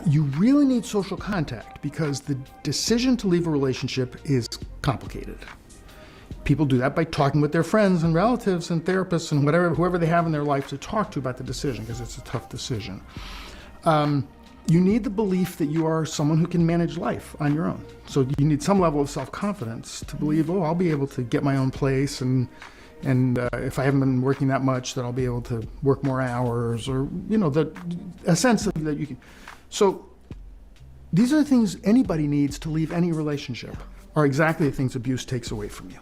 You really need social contact because the decision to leave a relationship is complicated. People do that by talking with their friends and relatives and therapists and whoever they have in their life to talk to about the decision, because it's a tough decision. You need the belief that you are someone who can manage life on your own. So you need some level of self-confidence to believe, I'll be able to get my own place, and if I haven't been working that much, that I'll be able to work more hours, or a sense of that you can. So these are the things anybody needs to leave any relationship, are exactly the things abuse takes away from you.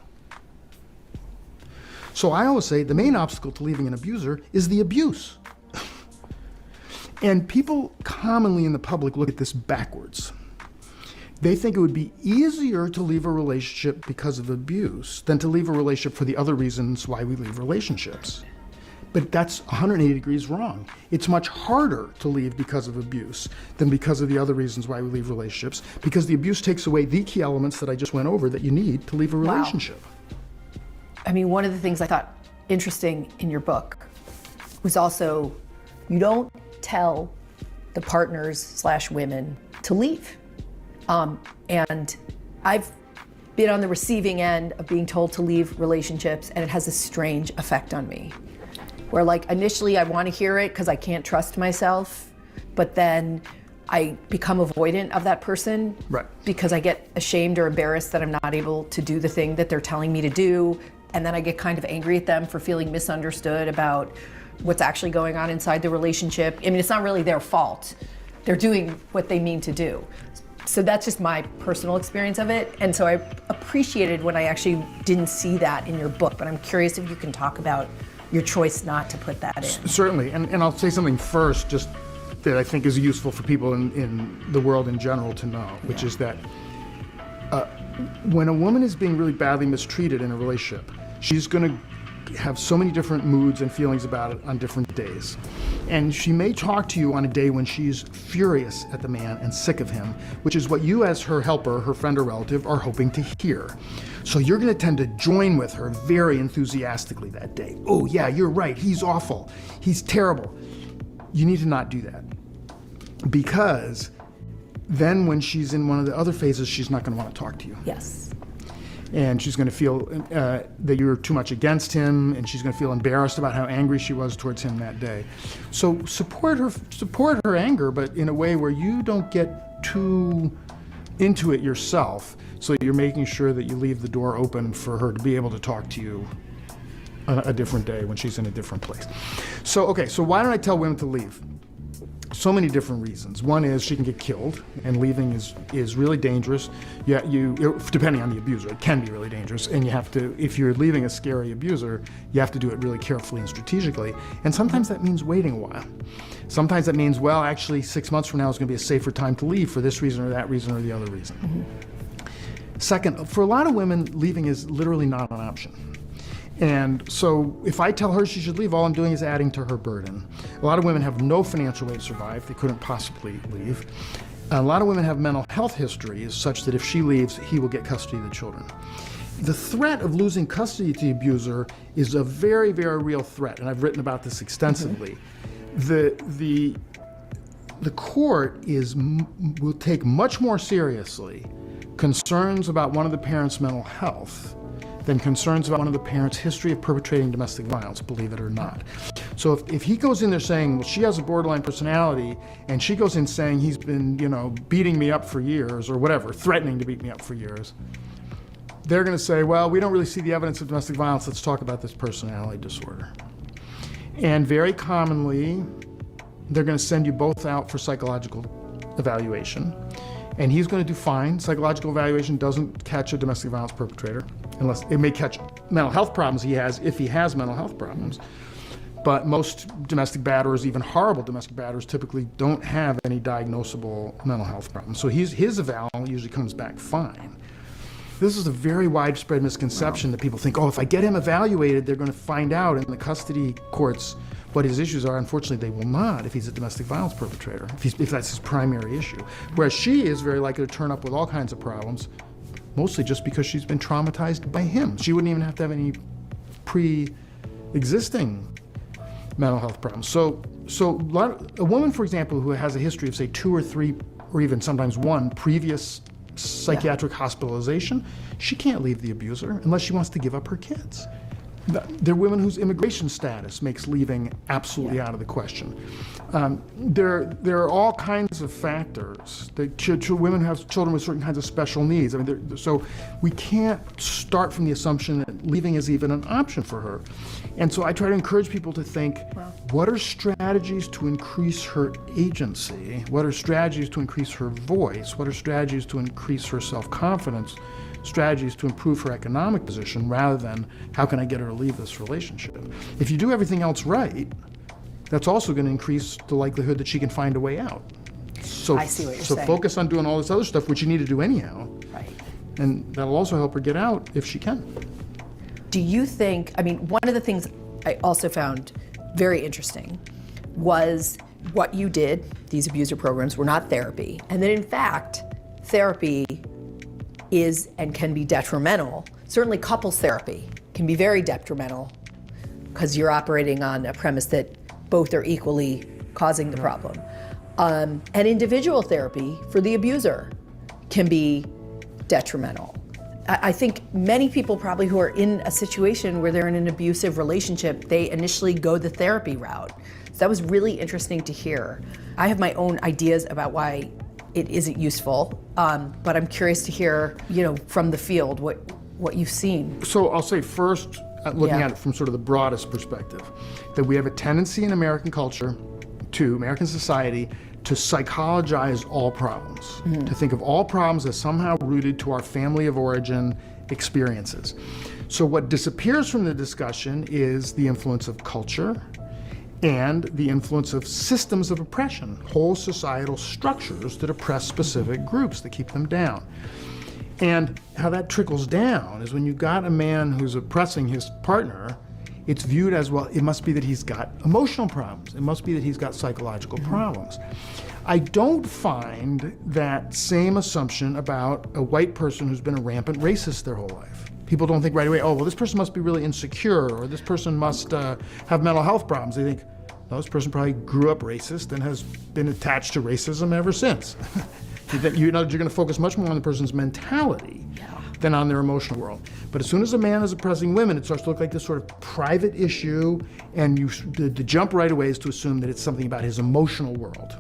So I always say the main obstacle to leaving an abuser is the abuse. And people commonly in the public look at this backwards. They think it would be easier to leave a relationship because of abuse than to leave a relationship for the other reasons why we leave relationships. But that's 180 degrees wrong. It's much harder to leave because of abuse than because of the other reasons why we leave relationships, because the abuse takes away the key elements that I just went over that you need to leave a relationship. Wow. I mean, one of the things I thought interesting in your book was also, you don't tell the partners/women to leave. And I've been on the receiving end of being told to leave relationships, and it has a strange effect on me. Where, like, initially I want to hear it because I can't trust myself, but then I become avoidant of that person, right, because I get ashamed or embarrassed that I'm not able to do the thing that they're telling me to do. And then I get kind of angry at them for feeling misunderstood about what's actually going on inside the relationship. I mean, it's not really their fault. They're doing what they mean to do. So that's just my personal experience of it. And so I appreciated when I actually didn't see that in your book, but I'm curious if you can talk about your choice not to put that in. Certainly, and I'll say something first just that I think is useful for people in the world in general to know, which is that when a woman is being really badly mistreated in a relationship, she's going to have so many different moods and feelings about it on different days. And she may talk to you on a day when she's furious at the man and sick of him, which is what you as her helper, her friend or relative, are hoping to hear. So you're going to tend to join with her very enthusiastically that day. Oh yeah, you're right, he's awful, he's terrible. You need to not do that, because then when she's in one of the other phases, she's not going to want to talk to you. Yes. And she's going to feel that you're too much against him, and she's going to feel embarrassed about how angry she was towards him that day. So support her anger, but in a way where you don't get too into it yourself, so you're making sure that you leave the door open for her to be able to talk to you on a different day when she's in a different place. So, okay, so why don't I tell women to leave? So many different reasons. One is she can get killed, and leaving is really dangerous. Yeah, depending on the abuser, it can be really dangerous, and you have to, if you're leaving a scary abuser, you have to do it really carefully and strategically. And sometimes that means waiting a while. Sometimes that means, well, actually 6 months from now is going to be a safer time to leave for this reason or that reason or the other reason. Second, for a lot of women, leaving is literally not an option. And so if I tell her she should leave, all I'm doing is adding to her burden. A lot of women have no financial way to survive. They couldn't possibly leave. A lot of women have mental health histories such that if she leaves, he will get custody of the children. The threat of losing custody to the abuser is a very, very real threat, and I've written about this extensively. The court will take much more seriously concerns about one of the parents' mental health than concerns about one of the parents' history of perpetrating domestic violence, believe it or not. So if he goes in there saying, well, she has a borderline personality, and she goes in saying he's been, beating me up for years or whatever, threatening to beat me up for years, they're going to say, well, we don't really see the evidence of domestic violence, let's talk about this personality disorder. And very commonly, they're going to send you both out for psychological evaluation, and he's going to do fine. Psychological evaluation doesn't catch a domestic violence perpetrator, unless it may catch mental health problems he has, if he has mental health problems. But most domestic batterers, even horrible domestic batterers, typically don't have any diagnosable mental health problems. So his eval usually comes back fine. This is a very widespread misconception that people think, oh, if I get him evaluated, they're going to find out in the custody courts what his issues are. Unfortunately, they will not if he's a domestic violence perpetrator, if that's his primary issue. Whereas she is very likely to turn up with all kinds of problems, mostly just because she's been traumatized by him. She wouldn't even have to have any pre-existing mental health problems. So a woman, for example, who has a history of, say, 2 or 3, or even sometimes 1 previous psychiatric hospitalization, she can't leave the abuser unless she wants to give up her kids. There are women whose immigration status makes leaving absolutely out of the question. There are all kinds of factors. Women who have children with certain kinds of special needs. So we can't start from the assumption that leaving is even an option for her. And so I try to encourage people to think, what are strategies to increase her agency? What are strategies to increase her voice? What are strategies to increase her self-confidence? Strategies to improve her economic position, rather than how can I get her to leave this relationship. If you do everything else right, that's also going to increase the likelihood that she can find a way out. So, I see what you're saying. So focus on doing all this other stuff, which you need to do anyhow. Right. And that'll also help her get out if she can. Do you think, one of the things I also found very interesting was what you did, these abuser programs were not therapy, and that in fact, therapy is and can be detrimental. Certainly couples therapy can be very detrimental because you're operating on a premise that both are equally causing the problem. And individual therapy for the abuser can be detrimental. I think many people probably who are in a situation where they're in an abusive relationship, they initially go the therapy route. So that was really interesting to hear. I have my own ideas about why it isn't useful, but I'm curious to hear, from the field, what you've seen. So I'll say first, looking at it from sort of the broadest perspective, that we have a tendency in American culture, American society, to psychologize all problems, to think of all problems as somehow rooted to our family of origin experiences. So what disappears from the discussion is the influence of culture, and the influence of systems of oppression, whole societal structures that oppress specific groups, that keep them down. And how that trickles down is when you've got a man who's oppressing his partner, it's viewed as, well, it must be that he's got emotional problems. It must be that he's got psychological problems. I don't find that same assumption about a white person who's been a rampant racist their whole life. People don't think right away, oh, well, this person must be really insecure, or this person must have mental health problems. They think, no, this person probably grew up racist and has been attached to racism ever since. You're going to focus much more on the person's mentality than on their emotional world. But as soon as a man is oppressing women, it starts to look like this sort of private issue, and the jump right away is to assume that it's something about his emotional world.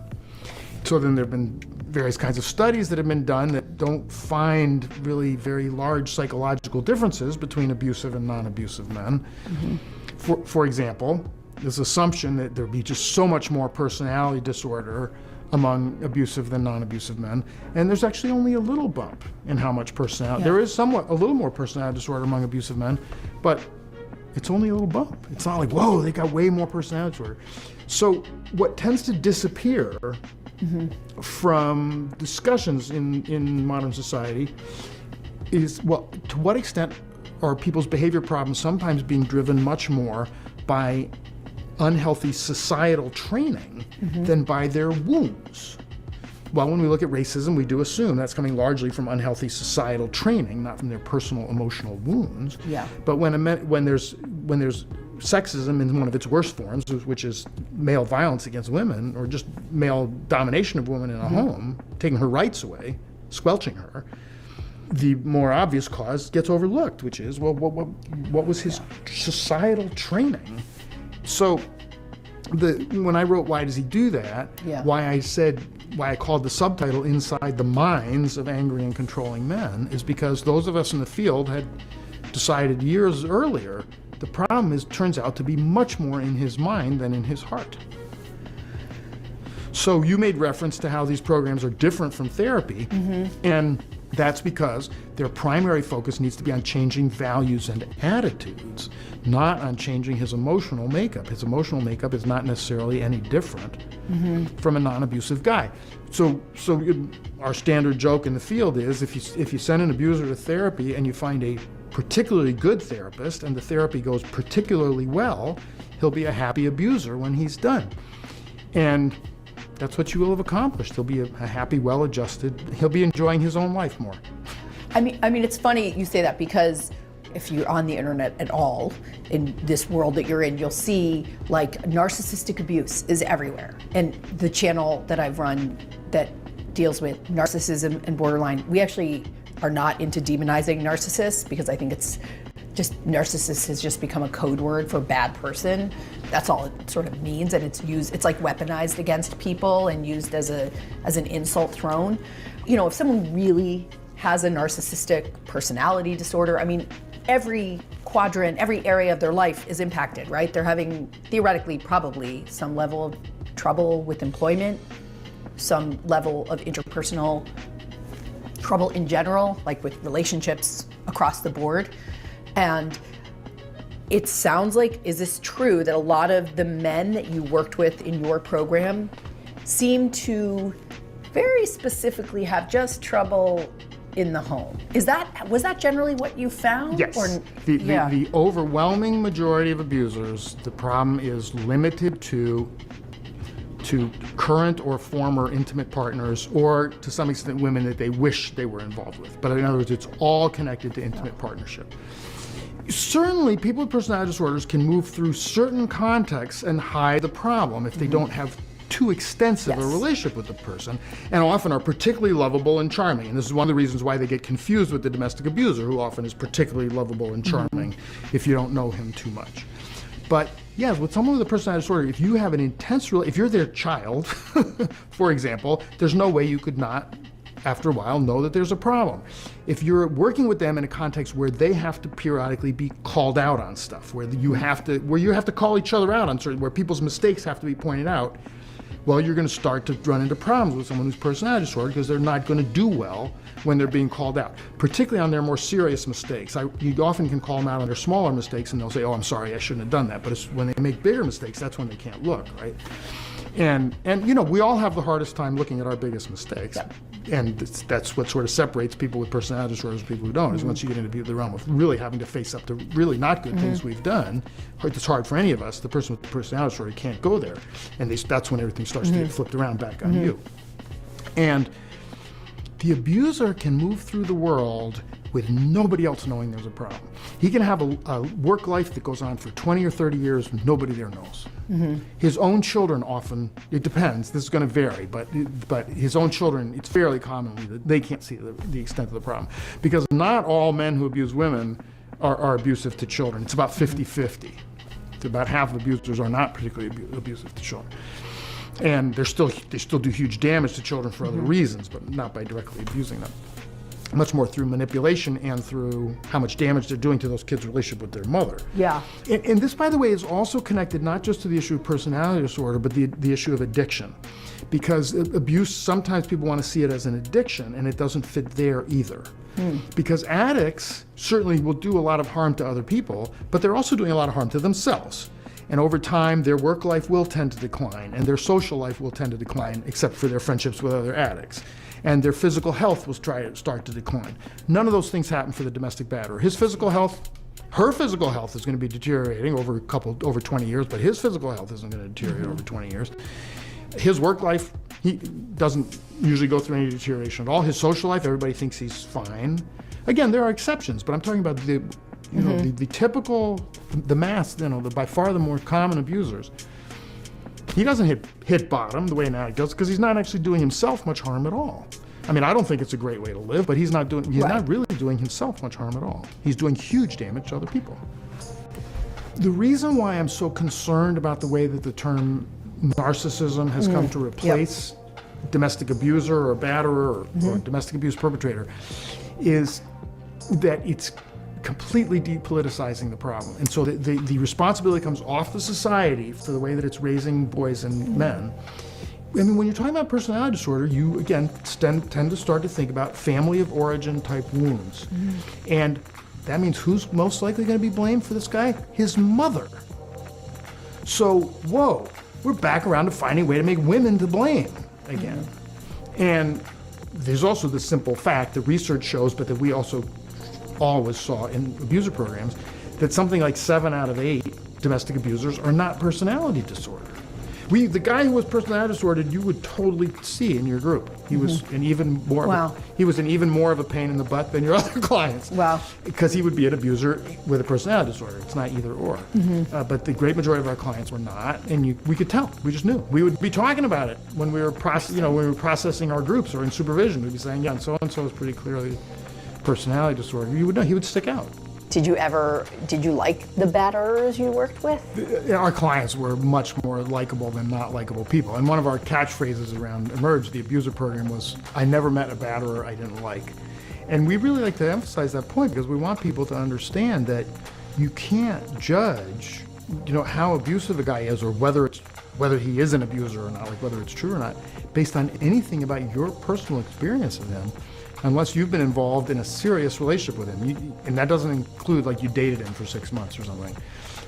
So then there have been various kinds of studies that have been done that don't find really very large psychological differences between abusive and non-abusive men. For example, this assumption that there'd be just so much more personality disorder among abusive than non-abusive men, and there's actually only a little bump in how much personality. There is somewhat a little more personality disorder among abusive men, but it's only a little bump. It's not like, whoa, they got way more personality disorder. So what tends to disappear from discussions in modern society is, well, to what extent are people's behavior problems sometimes being driven much more by unhealthy societal training than by their wounds? Well, when we look at racism, we do assume that's coming largely from unhealthy societal training, not from their personal emotional wounds. But when there's sexism in one of its worst forms, which is male violence against women, or just male domination of women in a home, taking her rights away, squelching her, the more obvious cause gets overlooked, which is, well, what was his societal training? So when I wrote Why Does He Do That, why I called the subtitle Inside the Minds of Angry and Controlling Men, is because those of us in the field had decided years earlier the problem turns out to be much more in his mind than in his heart. So you made reference to how these programs are different from therapy, and that's because their primary focus needs to be on changing values and attitudes, not on changing his emotional makeup. His emotional makeup is not necessarily any different from a non-abusive guy. So our standard joke in the field is, if you send an abuser to therapy and you find a particularly good therapist and the therapy goes particularly well, he'll be a happy abuser when he's done. And that's what you will have accomplished. He'll be a happy, well-adjusted, he'll be enjoying his own life more. I mean, it's funny you say that, because if you're on the internet at all, in this world that you're in, you'll see like narcissistic abuse is everywhere. And the channel that I've run that deals with narcissism and borderline, we actually are not into demonizing narcissists, because I think it's just, narcissist has just become a code word for bad person. That's all it sort of means, and it's like weaponized against people and used as an insult thrown. You know, if someone really has a narcissistic personality disorder, I mean, every quadrant, every area of their life is impacted, right? They're having, theoretically, probably some level of trouble with employment, some level of interpersonal trouble in general, like with relationships across the board. And it sounds like, is this true, that a lot of the men that you worked with in your program seem to very specifically have just trouble in the home? Was that generally what you found? Yes. The overwhelming majority of abusers, the problem is limited to current or former intimate partners, or to some extent women that they wish they were involved with. But in other words, it's all connected to intimate partnership. Certainly, people with personality disorders can move through certain contexts and hide the problem if they don't have too extensive a relationship with the person, and often are particularly lovable and charming. And this is one of the reasons why they get confused with the domestic abuser, who often is particularly lovable and charming if you don't know him too much. But yes, with someone with a personality disorder, if you have an intense if you're their child, for example, there's no way you could not, after a while, know that there's a problem. If you're working with them in a context where they have to periodically be called out on stuff, where you have to call each other out on certain, where people's mistakes have to be pointed out, well, you're going to start to run into problems with someone who's personality disorder, because they're not going to do well when they're being called out, particularly on their more serious mistakes. You often can call them out on their smaller mistakes, and they'll say, oh, I'm sorry, I shouldn't have done that. But it's when they make bigger mistakes, that's when they can't look, right? And you know, we all have the hardest time looking at our biggest mistakes. And that's what sort of separates people with personality disorders from people who don't, is once you get into the realm of really having to face up to really not good things we've done, it's hard for any of us. The person with the personality disorder can't go there. And that's when everything starts to get flipped around back on you. And the abuser can move through the world with nobody else knowing there's a problem. He can have a work life that goes on for 20 or 30 years, nobody there knows. His own children often, it depends, this is going to vary, but his own children, it's fairly commonly that they can't see the extent of the problem. Because not all men who abuse women are abusive to children. It's about 50-50. About half of abusers are not particularly abusive to children. And they still do huge damage to children for other reasons, but not by directly abusing them. Much more through manipulation and through how much damage they're doing to those kids' relationship with their mother. Yeah. And this, by the way, is also connected not just to the issue of personality disorder, but the issue of addiction. Because abuse, sometimes people want to see it as an addiction, and it doesn't fit there either. Because addicts certainly will do a lot of harm to other people, but they're also doing a lot of harm to themselves. And over time, their work life will tend to decline, and their social life will tend to decline, except for their friendships with other addicts. And their physical health will start to decline. None of those things happen for the domestic batterer. His physical health, her physical health is going to be deteriorating over 20 years, but his physical health isn't going to deteriorate over 20 years. His work life, he doesn't usually go through any deterioration at all. His social life, everybody thinks he's fine. Again, there are exceptions, but I'm talking about the typical, the mass, by far the more common abusers. He doesn't hit bottom the way an addict does, because he's not actually doing himself much harm at all. I mean, I don't think it's a great way to live, but he's not really doing himself much harm at all. He's doing huge damage to other people. The reason why I'm so concerned about the way that the term narcissism has come to replace domestic abuser or batterer or domestic abuse perpetrator is that it's completely depoliticizing the problem. And so the responsibility comes off the society for the way that it's raising boys and men. I mean, when you're talking about personality disorder, you, again, tend to start to think about family of origin type wounds. And that means who's most likely going to be blamed for this guy? His mother. So, whoa, we're back around to finding a way to make women to blame again. And there's also the simple fact that research shows, but that we also always saw in abuser programs, that something like 7 out of 8 domestic abusers are not personality disorder. The guy who was personality disordered, you would totally see in your group. He was an even more of a pain in the butt than your other clients. Wow. Because he would be an abuser with a personality disorder. It's not either or. But the great majority of our clients were not, and we could tell. We just knew. We would be talking about it when we were processing our groups or in supervision. We'd be saying, yeah, so and so is pretty clearly personality disorder. You would know. He would stick out. Did you like the batterers you worked with? Our clients were much more likable than not likable people. And one of our catchphrases around Emerge, the abuser program, was, I never met a batterer I didn't like. And we really like to emphasize that point because we want people to understand that you can't judge, how abusive a guy is or whether he is an abuser or not, like whether it's true or not, based on anything about your personal experience of him, unless you've been involved in a serious relationship with him. And that doesn't include like you dated him for 6 months or something.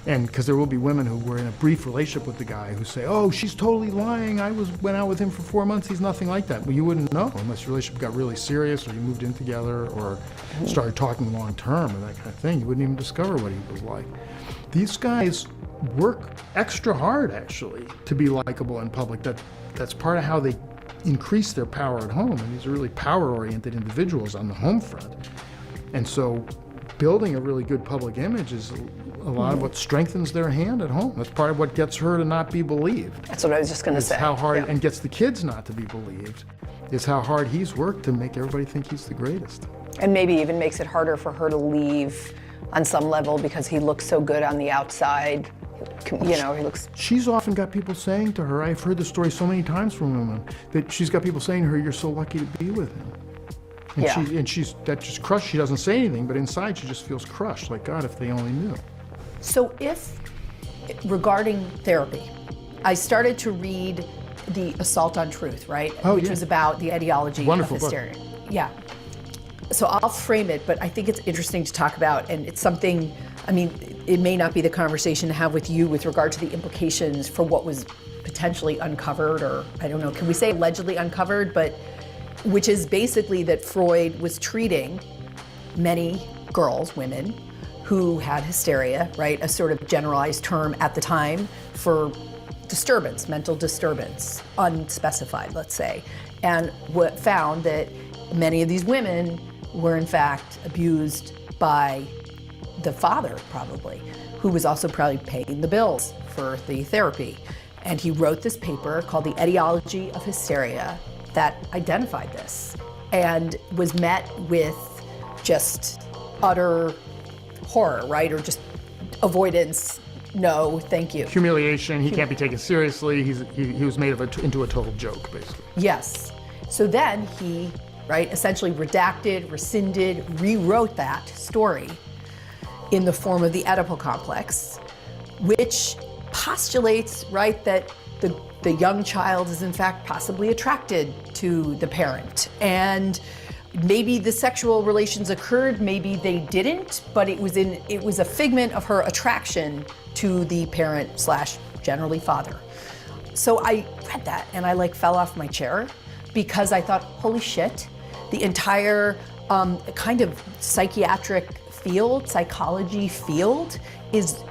And because there will be women who were in a brief relationship with the guy who say, oh, she's totally lying. I went out with him for 4 months. He's nothing like that. Well, you wouldn't know unless your relationship got really serious or you moved in together or started talking long term or that kind of thing. You wouldn't even discover what he was like. These guys work extra hard, actually, to be likable in public. That's part of how they increase their power at home, and these are really power-oriented individuals on the home front. And so building a really good public image is a lot of what strengthens their hand at home. That's part of what gets her to not be believed. That's what I was just going to say. How hard, and gets the kids not to be believed, is how hard he's worked to make everybody think he's the greatest. And maybe even makes it harder for her to leave on some level because he looks so good on the outside. He looks... She's often got people saying to her, I've heard this story so many times from women, that she's got people saying to her, you're so lucky to be with him. And she's that just crushed. She doesn't say anything, but inside she just feels crushed, like, God, if they only knew. So regarding therapy, I started to read the Assault on Truth, right? Which was about the etiology of hysteria. Book. Yeah. So I'll frame it, but I think it's interesting to talk about, and it's something, it may not be the conversation to have with you with regard to the implications for what was potentially uncovered, or I don't know, can we say allegedly uncovered, but which is basically that Freud was treating many girls, women, who had hysteria, right? A sort of generalized term at the time for disturbance, mental disturbance, unspecified, let's say. And what found that many of these women were in fact abused by the father, probably, who was also probably paying the bills for the therapy. And he wrote this paper called The Etiology of Hysteria that identified this and was met with just utter horror, right? Or just avoidance. No, thank you. Humiliation. He can't be taken seriously. He was made into a total joke, basically. Yes. So then he, right, essentially redacted, rescinded, rewrote that story in the form of the Oedipal complex, which postulates, right, that the young child is in fact possibly attracted to the parent. And maybe the sexual relations occurred, maybe they didn't, but it was a figment of her attraction to the parent / generally father. So I read that and I fell off my chair because I thought, holy shit, the entire kind of psychiatric field, psychology field is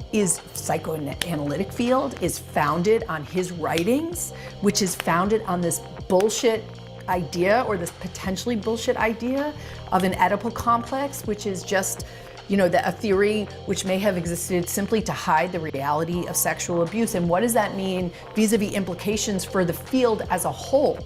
psychoanalytic field is founded on his writings, which is founded on this bullshit idea, or this potentially bullshit idea of an Oedipal complex, which is just, a theory which may have existed simply to hide the reality of sexual abuse. And what does that mean vis-a-vis implications for the field as a whole?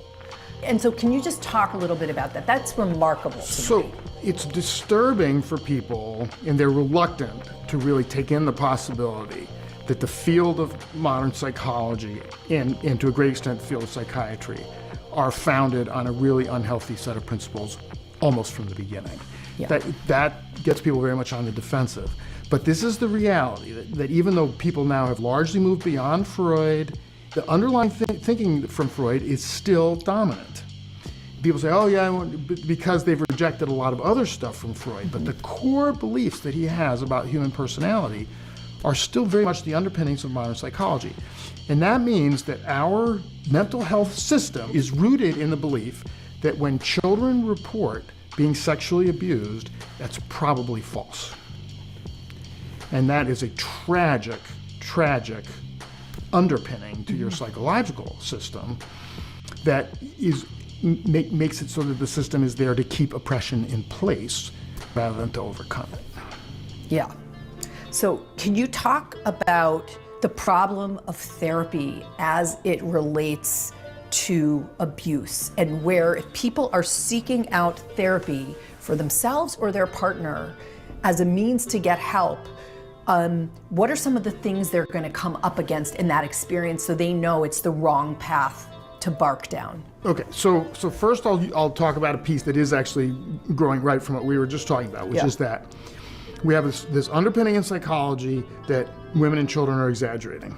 And so can you just talk a little bit about that? That's remarkable to me. It's disturbing for people, and they're reluctant to really take in the possibility that the field of modern psychology, and to a great extent the field of psychiatry, are founded on a really unhealthy set of principles almost from the beginning. Yeah. That gets people very much on the defensive. But this is the reality, that even though people now have largely moved beyond Freud, the underlying thinking from Freud is still dominant. People say, oh yeah, because they've rejected a lot of other stuff from Freud, but the core beliefs that he has about human personality are still very much the underpinnings of modern psychology. And that means that our mental health system is rooted in the belief that when children report being sexually abused, that's probably false. And that is a tragic, tragic underpinning to your psychological system that makes it so that the system is there to keep oppression in place rather than to overcome it. Yeah. So can you talk about the problem of therapy as it relates to abuse, and where if people are seeking out therapy for themselves or their partner as a means to get help, what are some of the things they're going to come up against in that experience so they know it's the wrong path to bark down? Okay, so first I'll talk about a piece that is actually growing right from what we were just talking about, which is that we have this underpinning in psychology that women and children are exaggerating,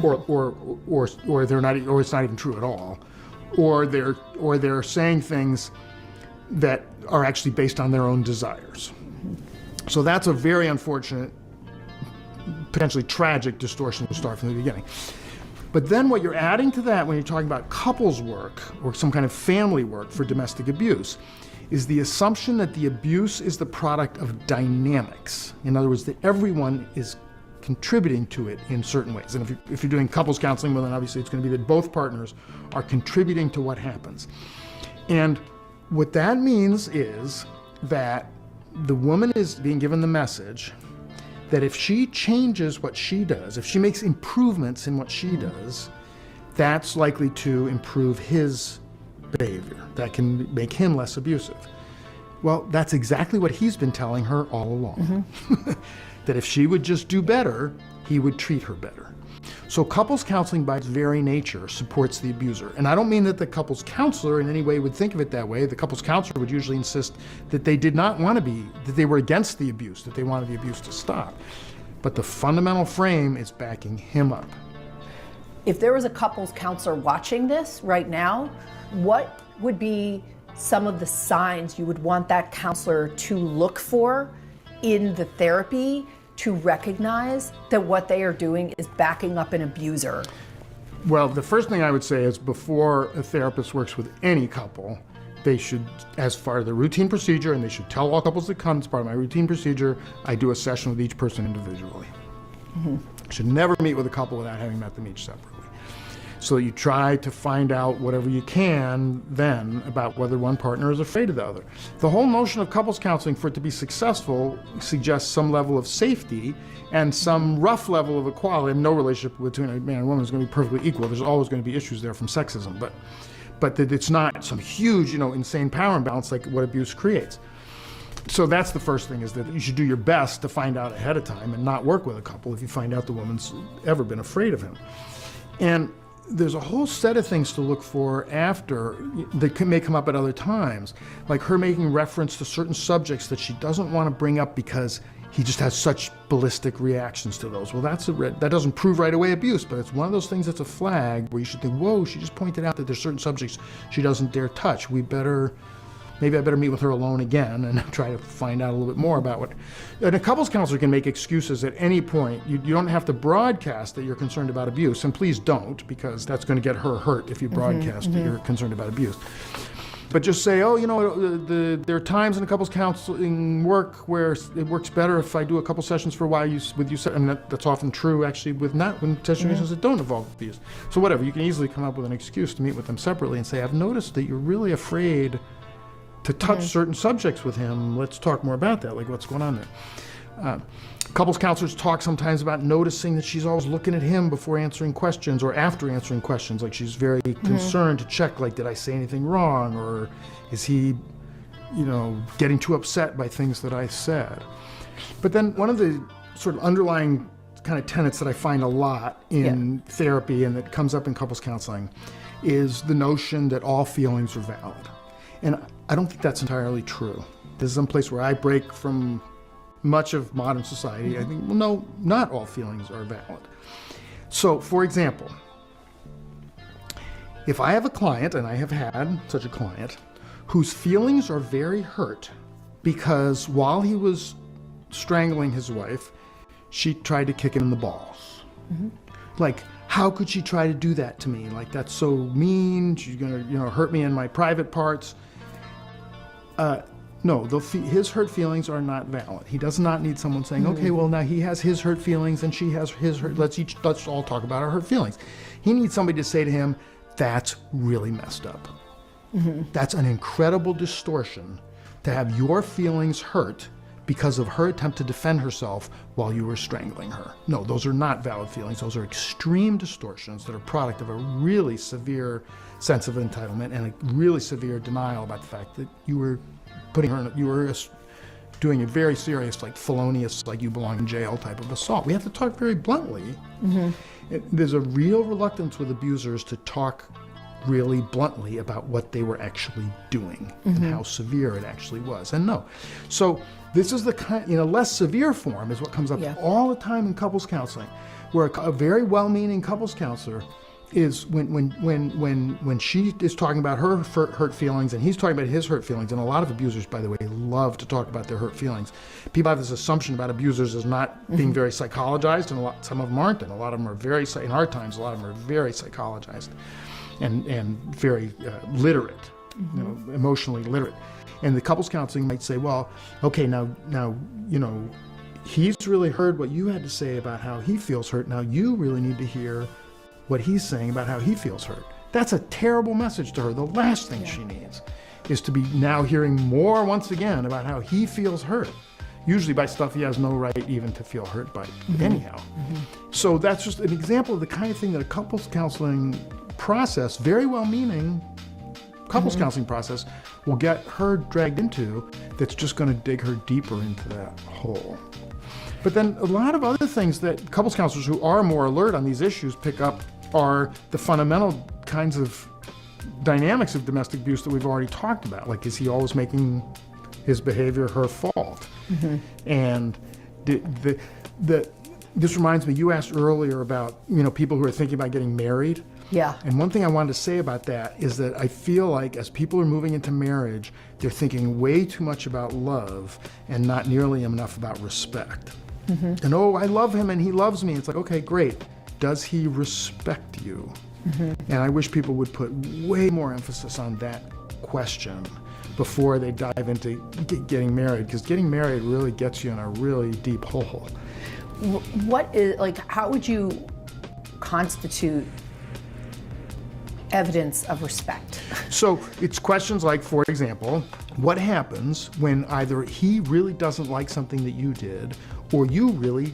or they're not, or it's not even true at all, or they're saying things that are actually based on their own desires. So that's a very unfortunate, potentially tragic distortion to start from the beginning. But then what you're adding to that when you're talking about couples work or some kind of family work for domestic abuse is the assumption that the abuse is the product of dynamics. In other words, that everyone is contributing to it in certain ways. And if you're doing couples counseling, well, then obviously it's going to be that both partners are contributing to what happens. And what that means is that the woman is being given the message that if she changes what she does, if she makes improvements in what she does, that's likely to improve his behavior. That can make him less abusive. Well, that's exactly what he's been telling her all along. That if she would just do better, he would treat her better. So couples counseling by its very nature supports the abuser. And I don't mean that the couples counselor in any way would think of it that way. The couples counselor would usually insist that they did not want to be, that they were against the abuse, that they wanted the abuse to stop. But the fundamental frame is backing him up. If there was a couples counselor watching this right now, what would be some of the signs you would want that counselor to look for in the therapy to recognize that what they are doing is backing up an abuser? Well, the first thing I would say is before a therapist works with any couple, they should, as part of the routine procedure, and they should tell all couples that come, as part of my routine procedure, I do a session with each person individually. I should never meet with a couple without having met them each separately. So you try to find out whatever you can then about whether one partner is afraid of the other. The whole notion of couples counseling, for it to be successful, suggests some level of safety and some rough level of equality. And no relationship between a man and woman is going to be perfectly equal. There's always going to be issues there from sexism, but that it's not some huge, insane power imbalance like what abuse creates. So that's the first thing, is that you should do your best to find out ahead of time and not work with a couple if you find out the woman's ever been afraid of him. And there's a whole set of things to look for after that may come up at other times, like her making reference to certain subjects that she doesn't want to bring up because he just has such ballistic reactions to those. Well, that doesn't prove right away abuse, but it's one of those things that's a flag where you should think, whoa, she just pointed out that there's certain subjects she doesn't dare touch. Maybe I better meet with her alone again and try to find out a little bit more about what. And a couples counselor can make excuses at any point. You don't have to broadcast that you're concerned about abuse, and please don't, because that's going to get her hurt if you broadcast that you're concerned about abuse. But just say, there are times in a couples counseling work where it works better if I do a couple sessions for a while with you, and that's often true actually when situations that don't involve abuse. So whatever, you can easily come up with an excuse to meet with them separately and say, I've noticed that you're really afraid to touch certain subjects with him. Let's talk more about that, like what's going on there. Couples counselors talk sometimes about noticing that she's always looking at him before answering questions or after answering questions, like she's very concerned to check, like, did I say anything wrong, or is he, getting too upset by things that I said. But then one of the sort of underlying kind of tenets that I find a lot in therapy and that comes up in couples counseling is the notion that all feelings are valid. And I don't think that's entirely true. This is some place where I break from much of modern society. I think, well, no, not all feelings are valid. So, for example, if I have a client, and I have had such a client, whose feelings are very hurt because while he was strangling his wife, she tried to kick him in the balls. Like, how could she try to do that to me? Like, that's so mean. She's gonna, hurt me in my private parts. No, his hurt feelings are not valid. He does not need someone saying, okay, well, now he has his hurt feelings and she has his hurt. Let's all talk about our hurt feelings. He needs somebody to say to him, that's really messed up. That's an incredible distortion to have your feelings hurt because of her attempt to defend herself while you were strangling her. No, those are not valid feelings. Those are extreme distortions that are product of a really severe sense of entitlement and a really severe denial about the fact that you were doing a very serious, like felonious, like you belong in jail type of assault. We have to talk very bluntly. There's a real reluctance with abusers to talk really bluntly about what they were actually doing and how severe it actually was. And no. So this is the kind, less severe form is what comes up all the time in couples counseling, where a very well-meaning couples counselor is when she is talking about her hurt feelings and he's talking about his hurt feelings. And a lot of abusers, by the way, love to talk about their hurt feelings. People have this assumption about abusers as not being very psychologized, and some of them aren't, and a lot of them are very, in our times, a lot of them are very psychologized and very literate, emotionally literate. And the couples counseling might say, well, okay, now, he's really heard what you had to say about how he feels hurt. Now you really need to hear what he's saying about how he feels hurt. That's a terrible message to her. The last thing she needs is to be now hearing more once again about how he feels hurt, usually by stuff he has no right even to feel hurt by anyhow. So that's just an example of the kind of thing that a couples counseling process, very well-meaning couples counseling process, will get her dragged into, that's just going to dig her deeper into that hole. But then a lot of other things that couples counselors who are more alert on these issues pick up are the fundamental kinds of dynamics of domestic abuse that we've already talked about. Like, is he always making his behavior her fault? And this reminds me, you asked earlier about, people who are thinking about getting married. Yeah. And one thing I wanted to say about that is that I feel like as people are moving into marriage, they're thinking way too much about love and not nearly enough about respect. And I love him and he loves me. It's like, okay, great. Does he respect you? And I wish people would put way more emphasis on that question before they dive into getting married, because getting married really gets you in a really deep hole. How would you constitute evidence of respect? So it's questions like, for example, what happens when either he really doesn't like something that you did, or you really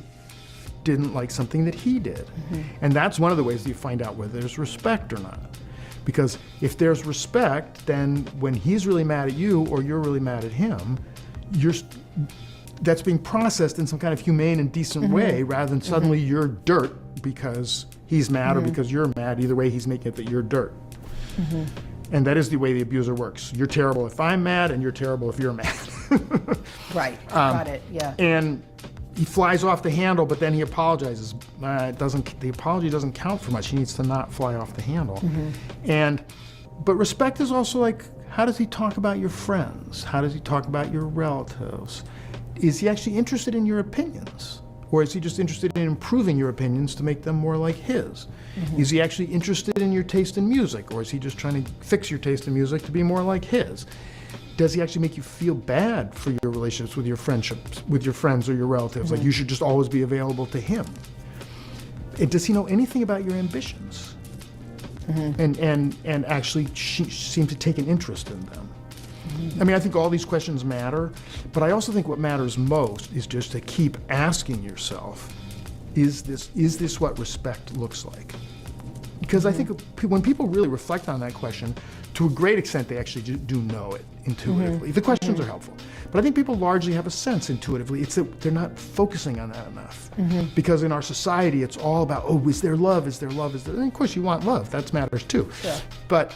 didn't like something that he did? And that's one of the ways that you find out whether there's respect or not. Because if there's respect, then when he's really mad at you or you're really mad at him, that's being processed in some kind of humane and decent way, rather than suddenly you're dirt because he's mad or because you're mad. Either way, he's making it that you're dirt. And that is the way the abuser works. You're terrible if I'm mad, and you're terrible if you're mad. Right, got it, yeah. And he flies off the handle, but then he apologizes. The apology doesn't count for much. He needs to not fly off the handle. But respect is also like, how does he talk about your friends? How does he talk about your relatives? Is he actually interested in your opinions? Or is he just interested in improving your opinions to make them more like his? Is he actually interested in your taste in music? Or is he just trying to fix your taste in music to be more like his? Does he actually make you feel bad for your relationships with your friendships, with your friends or your relatives? Like you should just always be available to him. And does he know anything about your ambitions? And actually seem to take an interest in them? I mean, I think all these questions matter, but I also think what matters most is just to keep asking yourself, is this what respect looks like? Because I think when people really reflect on that question, to a great extent, they actually do know it intuitively. The questions are helpful. But I think people largely have a sense intuitively. It's that they're not focusing on that enough. Because in our society, it's all about, oh, is there love? Is there love? Is there? And of course, you want love. That matters too. Yeah. But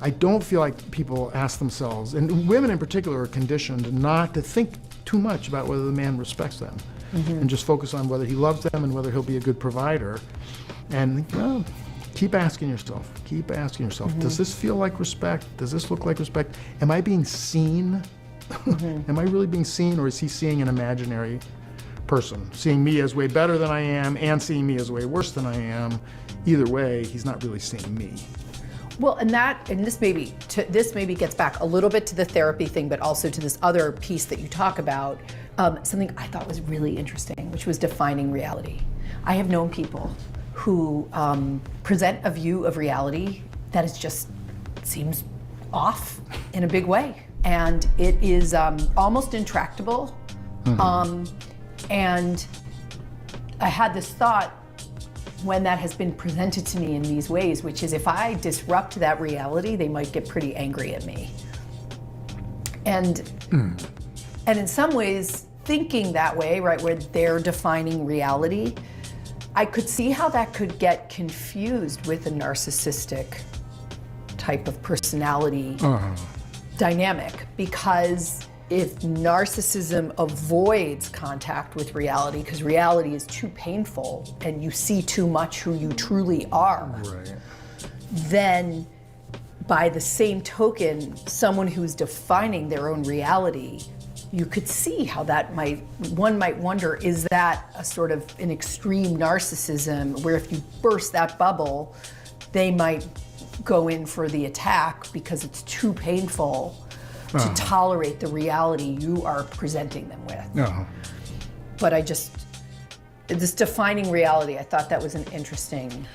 I don't feel like people ask themselves, and women in particular are conditioned not to think too much about whether the man respects them, and just focus on whether he loves them and whether he'll be a good provider. And well, keep asking yourself, does this feel like respect? Does this look like respect? Am I being seen? Am I really being seen, or is he seeing an imaginary person, seeing me as way better than I am and seeing me as way worse than I am? Either way, he's not really seeing me. Well, and this maybe gets back a little bit to the therapy thing, but also to this other piece that you talk about, something I thought was really interesting, which was defining reality. I have known people who present a view of reality that is just seems off in a big way, and it is almost intractable. And I had this thought when that has been presented to me in these ways, which is if I disrupt that reality, they might get pretty angry at me. And in some ways, thinking that way, right, where they're defining reality, I could see how that could get confused with a narcissistic type of personality dynamic, because if narcissism avoids contact with reality because reality is too painful and you see too much who you truly are, then by the same token, someone who's defining their own reality, you could see how that one might wonder, is that a sort of an extreme narcissism where if you burst that bubble, they might go in for the attack because it's too painful to tolerate the reality you are presenting them with. But this defining reality, I thought that was an interesting.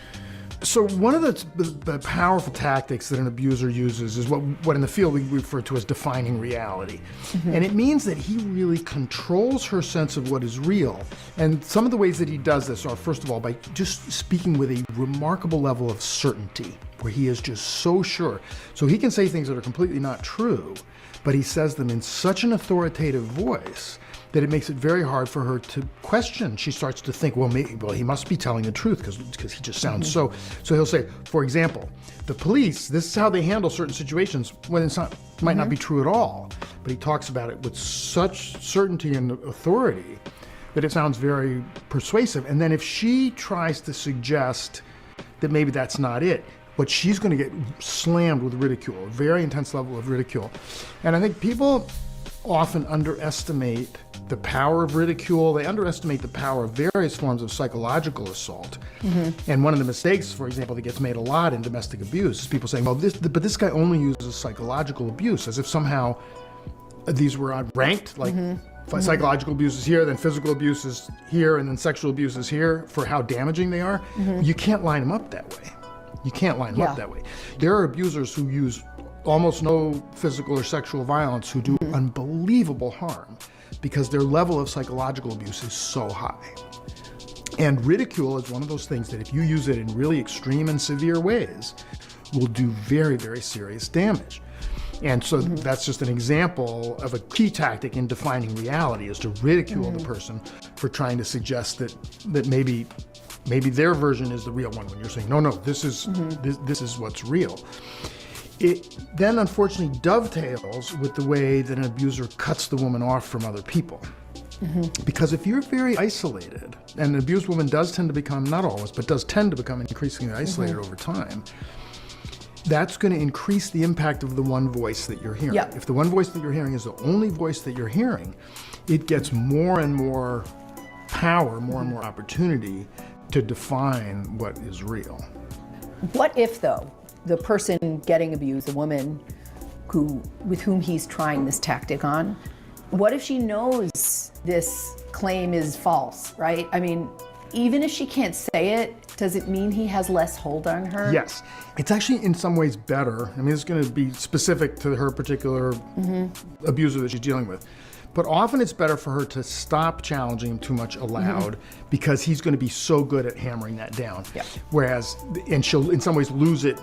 So one of the powerful tactics that an abuser uses is what in the field we refer to as defining reality. And it means that he really controls her sense of what is real. And some of the ways that he does this are, first of all, by just speaking with a remarkable level of certainty, where he is just so sure. So he can say things that are completely not true, but he says them in such an authoritative voice that it makes it very hard for her to question. She starts to think, well, he must be telling the truth because he just sounds so. So he'll say, for example, the police, this is how they handle certain situations when it's not, might not be true at all. But he talks about it with such certainty and authority that it sounds very persuasive. And then if she tries to suggest that maybe that's not it, but she's going to get slammed with ridicule, a very intense level of ridicule. And I think people often underestimate the power of ridicule. They underestimate the power of various forms of psychological assault. And one of the mistakes, for example, that gets made a lot in domestic abuse is people saying, well, this guy only uses psychological abuse, as if somehow these were ranked, like psychological abuse is here, then physical abuse is here, and then sexual abuse is here for how damaging they are. You can't line them up that way. You can't line them up that way. There are abusers who use almost no physical or sexual violence who do unbelievable harm because their level of psychological abuse is so high. And ridicule is one of those things that if you use it in really extreme and severe ways, will do very, very serious damage. And so that's just an example of a key tactic in defining reality, is to ridicule the person for trying to suggest that maybe their version is the real one, when you're saying, no, this is this is what's real. It then unfortunately dovetails with the way that an abuser cuts the woman off from other people. Because if you're very isolated, and an abused woman does tend to become, not always, but does tend to become increasingly isolated over time, that's going to increase the impact of the one voice that you're hearing. If the one voice that you're hearing is the only voice that you're hearing, it gets more and more power, more and more opportunity to define what is real. What if, though, the person getting abused, the woman with whom he's trying this tactic on, what if she knows this claim is false, right? I mean, even if she can't say it, does it mean he has less hold on her? Yes. It's actually in some ways better. I mean, it's going to be specific to her particular abuser that she's dealing with. But often it's better for her to stop challenging him too much aloud because he's going to be so good at hammering that down. Whereas, and she'll in some ways lose it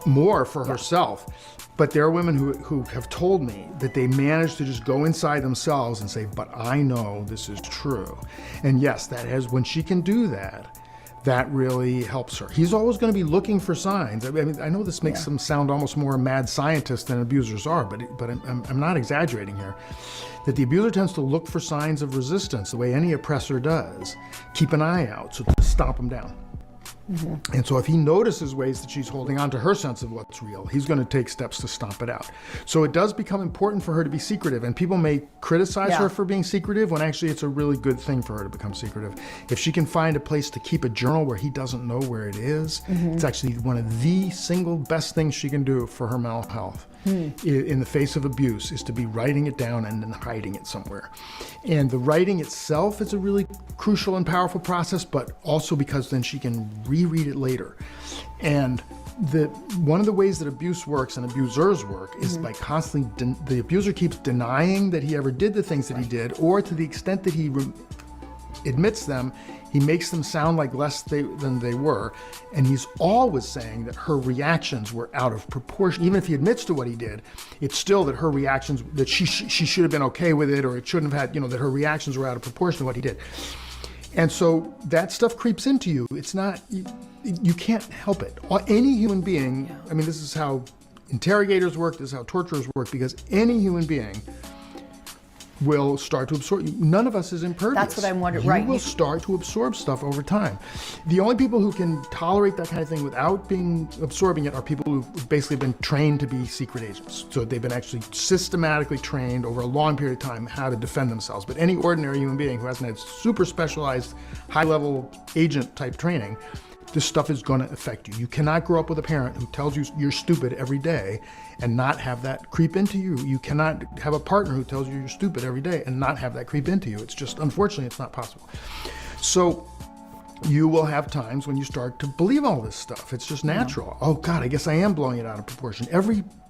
more for herself. But there are women who have told me that they manage to just go inside themselves and say, but I know this is true. And yes, when she can do that, that really helps her. He's always going to be looking for signs. I mean, I know this makes them sound almost more a mad scientist than abusers are, but I'm not exaggerating here. That the abuser tends to look for signs of resistance the way any oppressor does. Keep an eye out, so to stomp them down. And so if he notices ways that she's holding on to her sense of what's real, he's going to take steps to stomp it out. So it does become important for her to be secretive, and people may criticize her for being secretive when actually it's a really good thing for her to become secretive. If she can find a place to keep a journal where he doesn't know where it is, it's actually one of the single best things she can do for her mental health. In the face of abuse, is to be writing it down and then hiding it somewhere. And the writing itself is a really crucial and powerful process, but also because then she can reread it later. And one of the ways that abuse works and abusers work is by constantly, the abuser keeps denying that he ever did the things that he did, or to the extent that he admits them, he makes them sound like less than they were. And he's always saying that her reactions were out of proportion. Even if he admits to what he did, it's still that her reactions, that she should have been okay with it, or it shouldn't have had, that her reactions were out of proportion to what he did. And so that stuff creeps into you. It's not, you can't help it. Any human being, I mean, this is how interrogators work, this is how torturers work, because any human being will start to absorb. None of us is impervious. That's what I'm wondering. Right. You will start to absorb stuff over time. The only people who can tolerate that kind of thing without absorbing it are people who've basically been trained to be secret agents. So they've been actually systematically trained over a long period of time how to defend themselves. But any ordinary human being who hasn't had super specialized, high-level agent type training, this stuff is going to affect you. You cannot grow up with a parent who tells you you're stupid every day and not have that creep into you. You cannot have a partner who tells you you're stupid every day and not have that creep into you. It's just, unfortunately, it's not possible. So you will have times when you start to believe all this stuff. It's just natural. Oh God, I guess I am blowing it out of proportion.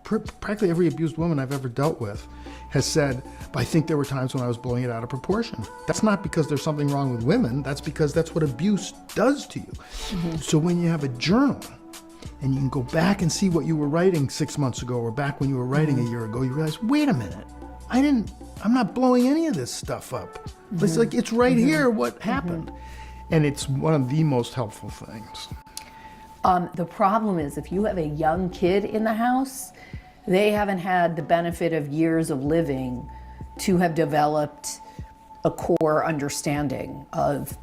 Practically every abused woman I've ever dealt with has said, I think there were times when I was blowing it out of proportion. That's not because there's something wrong with women. That's because that's what abuse does to you. So when you have a journal and you can go back and see what you were writing 6 months ago or back when you were writing a year ago, you realize, wait a minute, I'm not blowing any of this stuff up. It's like, it's right here what happened. And it's one of the most helpful things. The problem is if you have a young kid in the house, they haven't had the benefit of years of living to have developed a core understanding of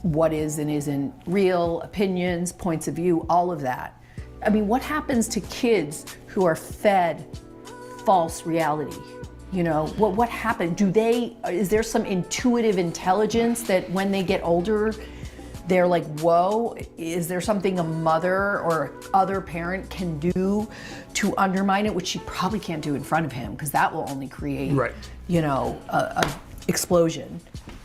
what is and isn't real, opinions, points of view, all of that. I mean, what happens to kids who are fed false reality? What happened? Is there some intuitive intelligence that when they get older, they're like, whoa, is there something a mother or other parent can do to undermine it, which she probably can't do in front of him, because that will only create, a explosion.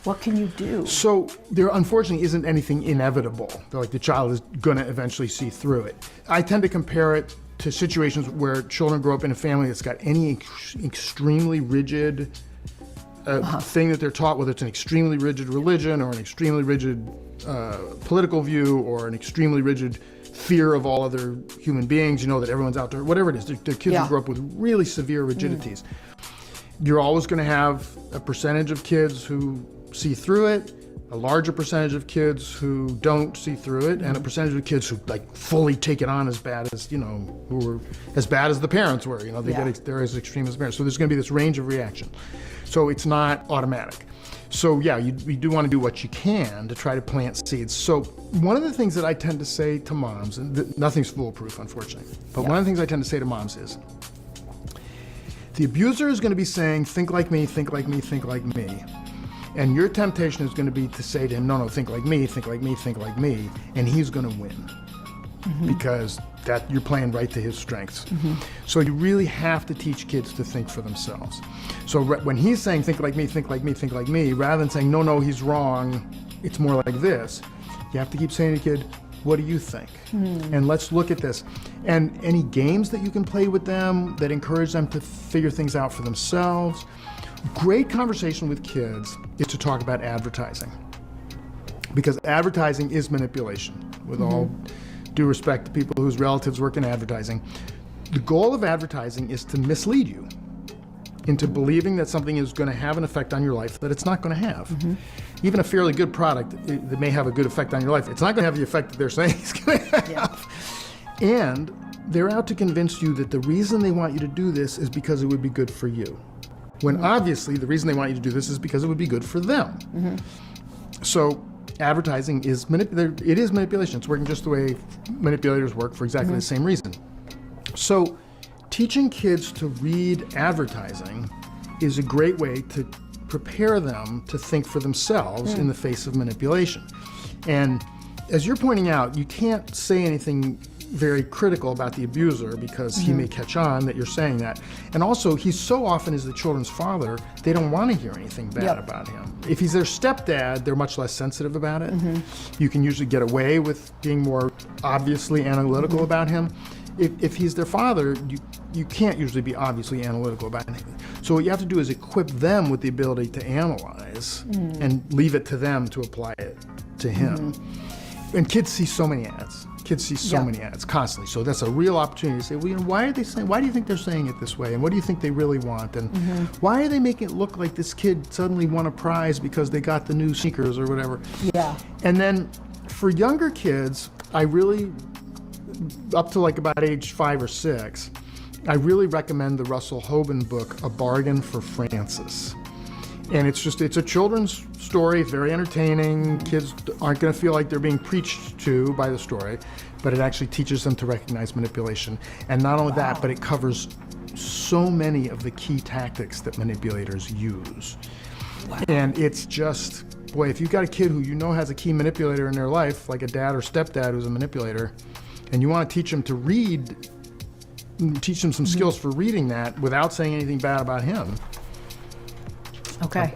What can you do? So there unfortunately isn't anything inevitable. Like the child is going to eventually see through it. I tend to compare it to situations where children grow up in a family that's got any extremely rigid thing that they're taught, whether it's an extremely rigid religion or an extremely rigid political view or an extremely rigid fear of all other human beings, that everyone's out there, whatever it is. They're kids who grow up with really severe rigidities. You're always going to have a percentage of kids who see through it, a larger percentage of kids who don't see through it, and a percentage of kids who fully take it on as bad as, who were as bad as the parents were. They're as extreme as the parents. So there's going to be this range of reaction. So it's not automatic. So yeah, you do want to do what you can to try to plant seeds. So one of the things that I tend to say to moms, and nothing's foolproof, unfortunately, but one of the things I tend to say to moms is, the abuser is going to be saying, think like me, think like me, think like me. And your temptation is going to be to say to him, no, think like me, think like me, think like me. And he's going to win because that you're playing right to his strengths. So you really have to teach kids to think for themselves. So when he's saying, think like me, think like me, think like me, rather than saying, no, he's wrong, it's more like this, you have to keep saying to the kid, what do you think? And let's look at this. And any games that you can play with them that encourage them to figure things out for themselves. Great conversation with kids is to talk about advertising, because advertising is manipulation. With all due respect to people whose relatives work in advertising, the goal of advertising is to mislead you into believing that something is going to have an effect on your life that it's not going to have. Even a fairly good product that may have a good effect on your life, it's not going to have the effect that they're saying it's going to have. And they're out to convince you that the reason they want you to do this is because it would be good for you. When obviously the reason they want you to do this is because it would be good for them. So advertising is manipulation. It's working just the way manipulators work for exactly the same reason. So teaching kids to read advertising is a great way to prepare them to think for themselves in the face of manipulation. And as you're pointing out, you can't say anything very critical about the abuser because he may catch on that you're saying that. And also, he so often is the children's father, they don't want to hear anything bad about him. If he's their stepdad, they're much less sensitive about it. You can usually get away with being more obviously analytical about him. If he's their father, you can't usually be obviously analytical about anything. So what you have to do is equip them with the ability to analyze and leave it to them to apply it to him. And kids see so many ads. Kids see so many ads constantly. So that's a real opportunity to say, well, why are they saying? Why do you think they're saying it this way? And what do you think they really want? And why are they making it look like this kid suddenly won a prize because they got the new sneakers or whatever? And then for younger kids, I really, up to about age 5 or 6, I really recommend the Russell Hoban book, A Bargain for Francis. And it's a children's story, it's very entertaining. Kids aren't going to feel like they're being preached to by the story, but it actually teaches them to recognize manipulation. And not only that, but it covers so many of the key tactics that manipulators use. And it's just, boy, if you've got a kid who has a key manipulator in their life, like a dad or stepdad who's a manipulator, and you want to teach them to read, teach them some skills for reading that without saying anything bad about him.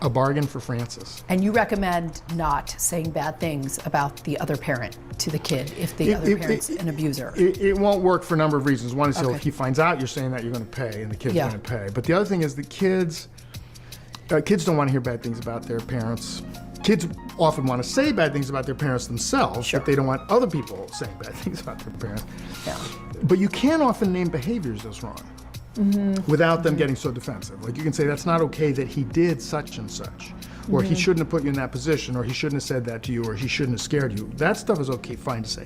A Bargain for Francis. And you recommend not saying bad things about the other parent to the kid if the other parent's an abuser. It won't work for a number of reasons. One is if he finds out you're saying that, you're going to pay, and the kid's going to pay. But the other thing is the kids don't want to hear bad things about their parents. Kids often want to say bad things about their parents themselves, but they don't want other people saying bad things about their parents. But you can often name behaviors as wrong. Without them getting so defensive. Like you can say, that's not okay that he did such and such, or he shouldn't have put you in that position, or he shouldn't have said that to you, or he shouldn't have scared you. That stuff is okay, fine to say.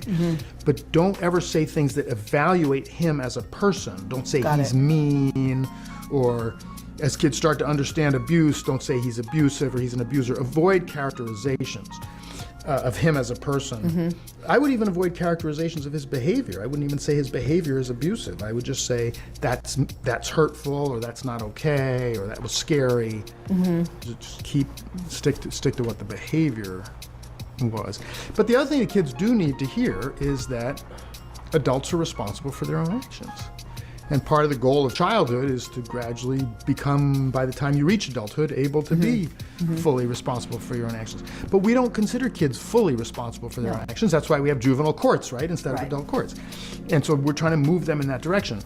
But don't ever say things that evaluate him as a person. Don't say he's mean, or as kids start to understand abuse, don't say he's abusive or he's an abuser. Avoid characterizations of him as a person. I would even avoid characterizations of his behavior. I wouldn't even say his behavior is abusive. I would just say that's hurtful, or that's not okay, or that was scary. Just stick to what the behavior was. But the other thing that kids do need to hear is that adults are responsible for their own actions. And part of the goal of childhood is to gradually become, by the time you reach adulthood, able to be fully responsible for your own actions. But we don't consider kids fully responsible for their own actions. That's why we have juvenile courts, right, instead of adult courts. And so we're trying to move them in that direction.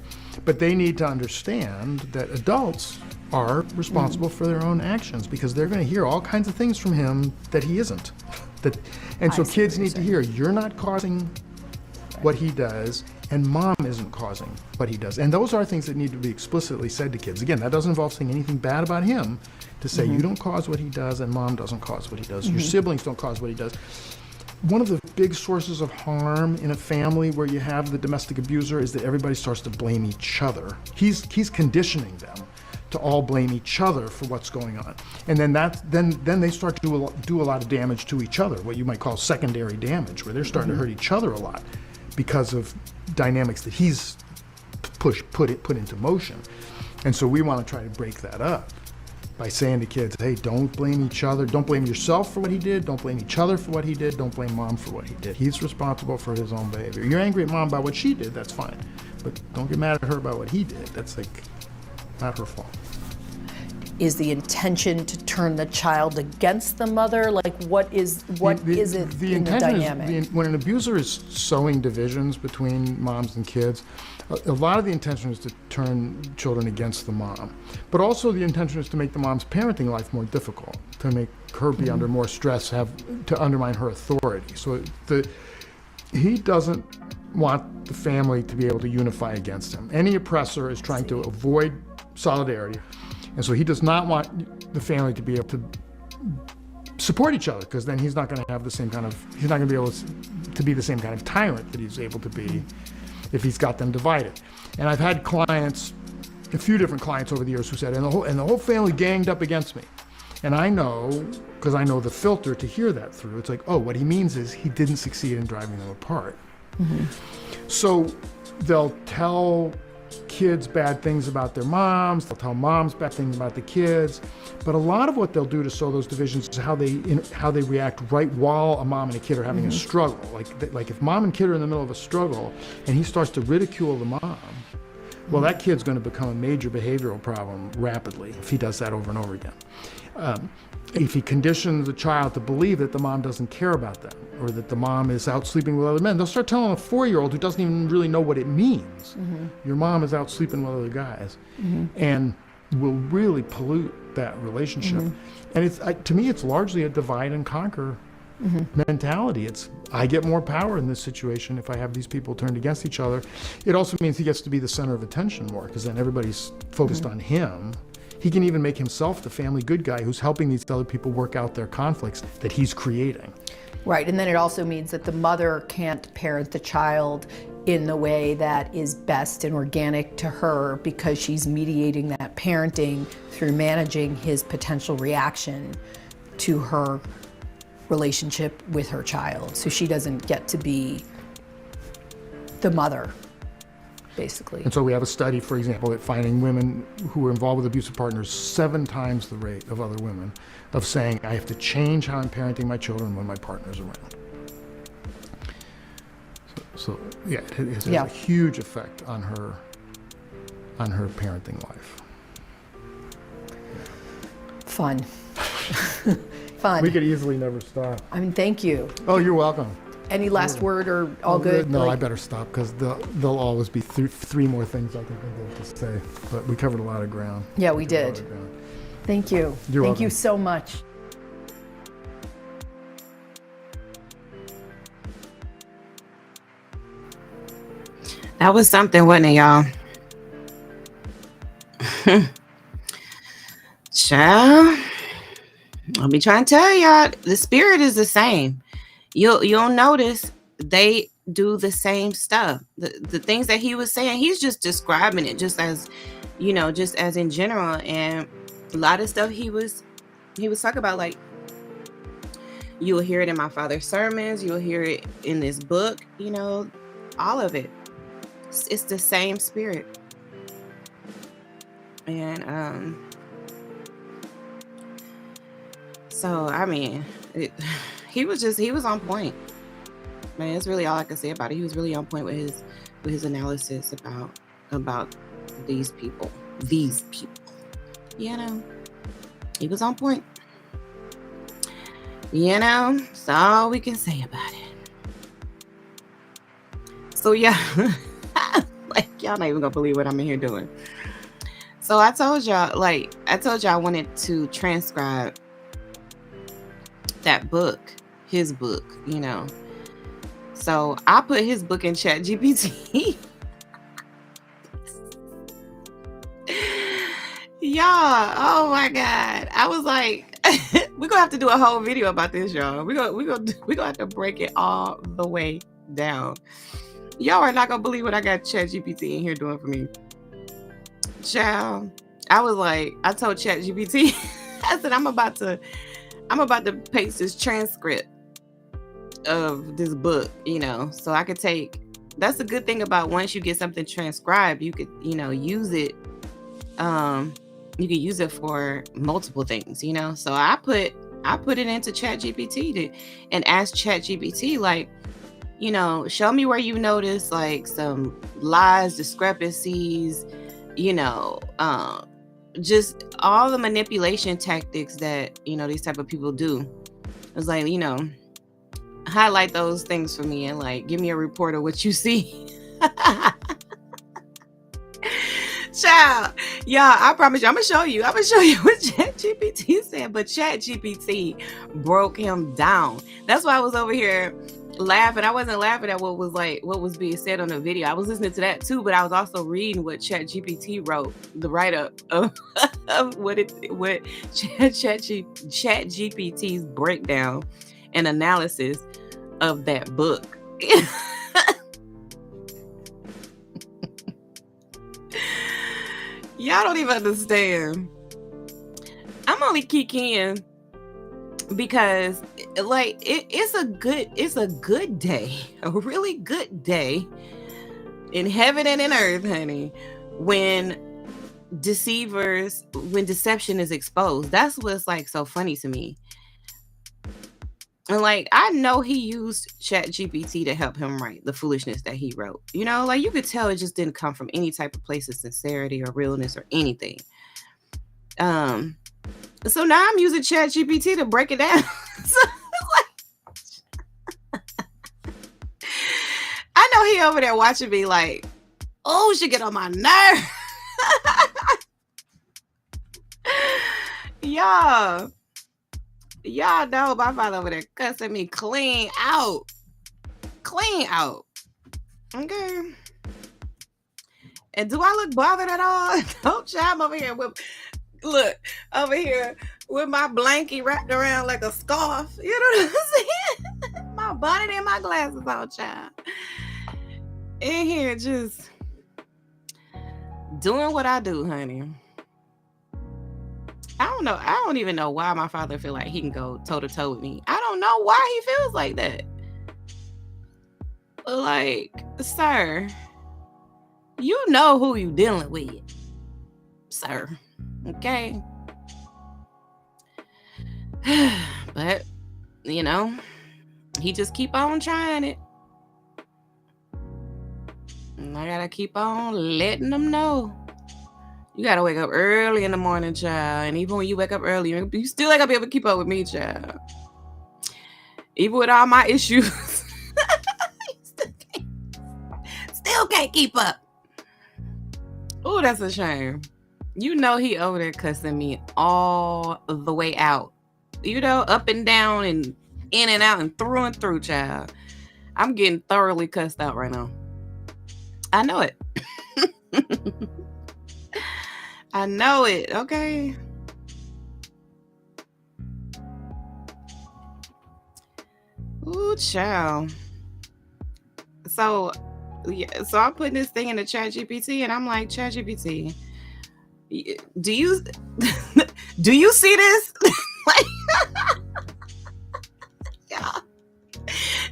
But they need to understand that adults are responsible for their own actions, because they're going to hear all kinds of things from him that he isn't. And so kids need to hear, you're not causing what he does, and mom isn't causing what he does. And those are things that need to be explicitly said to kids. Again, that doesn't involve saying anything bad about him, to say you don't cause what he does and mom doesn't cause what he does. Your siblings don't cause what he does. One of the big sources of harm in a family where you have the domestic abuser is that everybody starts to blame each other. He's conditioning them to all blame each other for what's going on. And then they start to do a lot of damage to each other, what you might call secondary damage, where they're starting to hurt each other a lot because of dynamics that he's put into motion. And so we want to try to break that up by saying to kids, hey, don't blame each other. Don't blame yourself for what he did. Don't blame each other for what he did. Don't blame mom for what he did. He's responsible for his own behavior. You're angry at mom about what she did, that's fine. But don't get mad at her about what he did. That's like not her fault. Is the intention to turn the child against the mother? Like, what is it in the dynamic? When an abuser is sowing divisions between moms and kids, a lot of the intention is to turn children against the mom. But also the intention is to make the mom's parenting life more difficult, to make her be under more stress, to undermine her authority. So he doesn't want the family to be able to unify against him. Any oppressor is trying to avoid solidarity. And so he does not want the family to be able to support each other, because then he's not going to have the same kind of, he's not going to be able to be the same kind of tyrant that he's able to be if he's got them divided. And I've had clients, a few different clients over the years who said, and the whole family ganged up against me. And I know, because I know the filter to hear that through, it's like, oh, what he means is he didn't succeed in driving them apart. So they'll tell kids bad things about their moms, they'll tell moms bad things about the kids, but a lot of what they'll do to sow those divisions is how they react right while a mom and a kid are having a struggle. Like if mom and kid are in the middle of a struggle and he starts to ridicule the mom, well, that kid's going to become a major behavioral problem rapidly if he does that over and over again. If he conditions the child to believe that the mom doesn't care about them, or that the mom is out sleeping with other men, they'll start telling a 4-year-old who doesn't even really know what it means, your mom is out sleeping with other guys, and will really pollute that relationship. And to me, it's largely a divide and conquer mentality. It's, I get more power in this situation if I have these people turned against each other. It also means he gets to be the center of attention more, because then everybody's focused on him. He can even make himself the family good guy who's helping these other people work out their conflicts that he's creating. Right, and then it also means that the mother can't parent the child in the way that is best and organic to her, because she's mediating that parenting through managing his potential reaction to her relationship with her child. So she doesn't get to be the mother, basically. And so we have a study, for example, at finding women who are involved with abusive partners 7 times the rate of other women, of saying, I have to change how I'm parenting my children when my partner's around. So yeah, it has a huge effect on her parenting life. Fun. Fun. We could easily never stop. I mean, thank you. Oh, you're welcome. Any last word, or all good? No, I better stop, because there'll always be 3 more things I can think of to say. But we covered a lot of ground. Yeah, we did. Thank you. You're welcome. Thank you so much. That was something, wasn't it, y'all? Child, I'll be trying to tell y'all, the spirit is the same. You'll notice they do the same stuff. The things that he was saying, he's just describing it just as, just as in general. And a lot of stuff he was talking about, like, you'll hear it in my father's sermons, you'll hear it in this book, all of it. It's the same spirit. And so I mean, he was on point. Man, that's really all I can say about it. He was really on point with his analysis about these people, you know, he was on point. You know, that's all we can say about it. So yeah, like y'all not even gonna believe what I'm in here doing. So I told y'all I wanted to transcribe that book, his book, you know. So I put his book in ChatGPT. Y'all, oh my God. I was like, we're gonna have to do a whole video about this, y'all. We're gonna have to break it all the way down. Y'all are not gonna believe what I got ChatGPT in here doing for me. Child, I was like, I told ChatGPT, I said, I'm about to paste this transcript of this book, you know, so I could take. That's a good thing about once you get something transcribed, you could, you know, use it. You can use it for multiple things, you know. So I put it into ChatGPT and ask ChatGPT, like, you know, show me where you notice like some lies, discrepancies, you know, just all the manipulation tactics that, you know, these type of people do. It was like, you know, highlight those things for me and like give me a report of what you see. Child, yeah, I promise you, I'm gonna show you what ChatGPT said, but ChatGPT broke him down. That's why I was over here laughing. I wasn't laughing at what was being said on the video. I was listening to that too, but I was also reading what ChatGPT wrote, the write-up of what ChatGPT's breakdown and analysis of that book. Y'all don't even understand. I'm only kicking because like it's a good day, a really good day in heaven and in earth, honey, when deception is exposed. That's what's like so funny to me. And like, I know he used ChatGPT to help him write the foolishness that he wrote. You know, like you could tell it just didn't come from any type of place of sincerity or realness or anything. So now I'm using ChatGPT to break it down. I know he over there watching me like, oh, she get on my nerve. Y'all know my father over there cussing me clean out. Okay. And do I look bothered at all? Don't you? I'm over here with my blankie wrapped around like a scarf. You know what I'm saying? My bonnet and my glasses on, child. In here just doing what I do, honey. I don't know. I don't even know why my father feel like he can go toe to toe with me. I don't know why he feels like that. Like, sir, you know who you dealing with, sir. Okay. But, you know, he just keep on trying it. And I gotta keep on letting them know. You gotta wake up early in the morning, child. And even when you wake up early, you still ain't gonna be able to keep up with me, child. Even with all my issues, still can't keep up. Oh, that's a shame. You know he over there cussing me all the way out. You know, up and down and in and out and through, child. I'm getting thoroughly cussed out right now. I know it. I know it, okay? Ooh, child. So I'm putting this thing in the ChatGPT and I'm like, ChatGPT, do you see this? Like, yeah.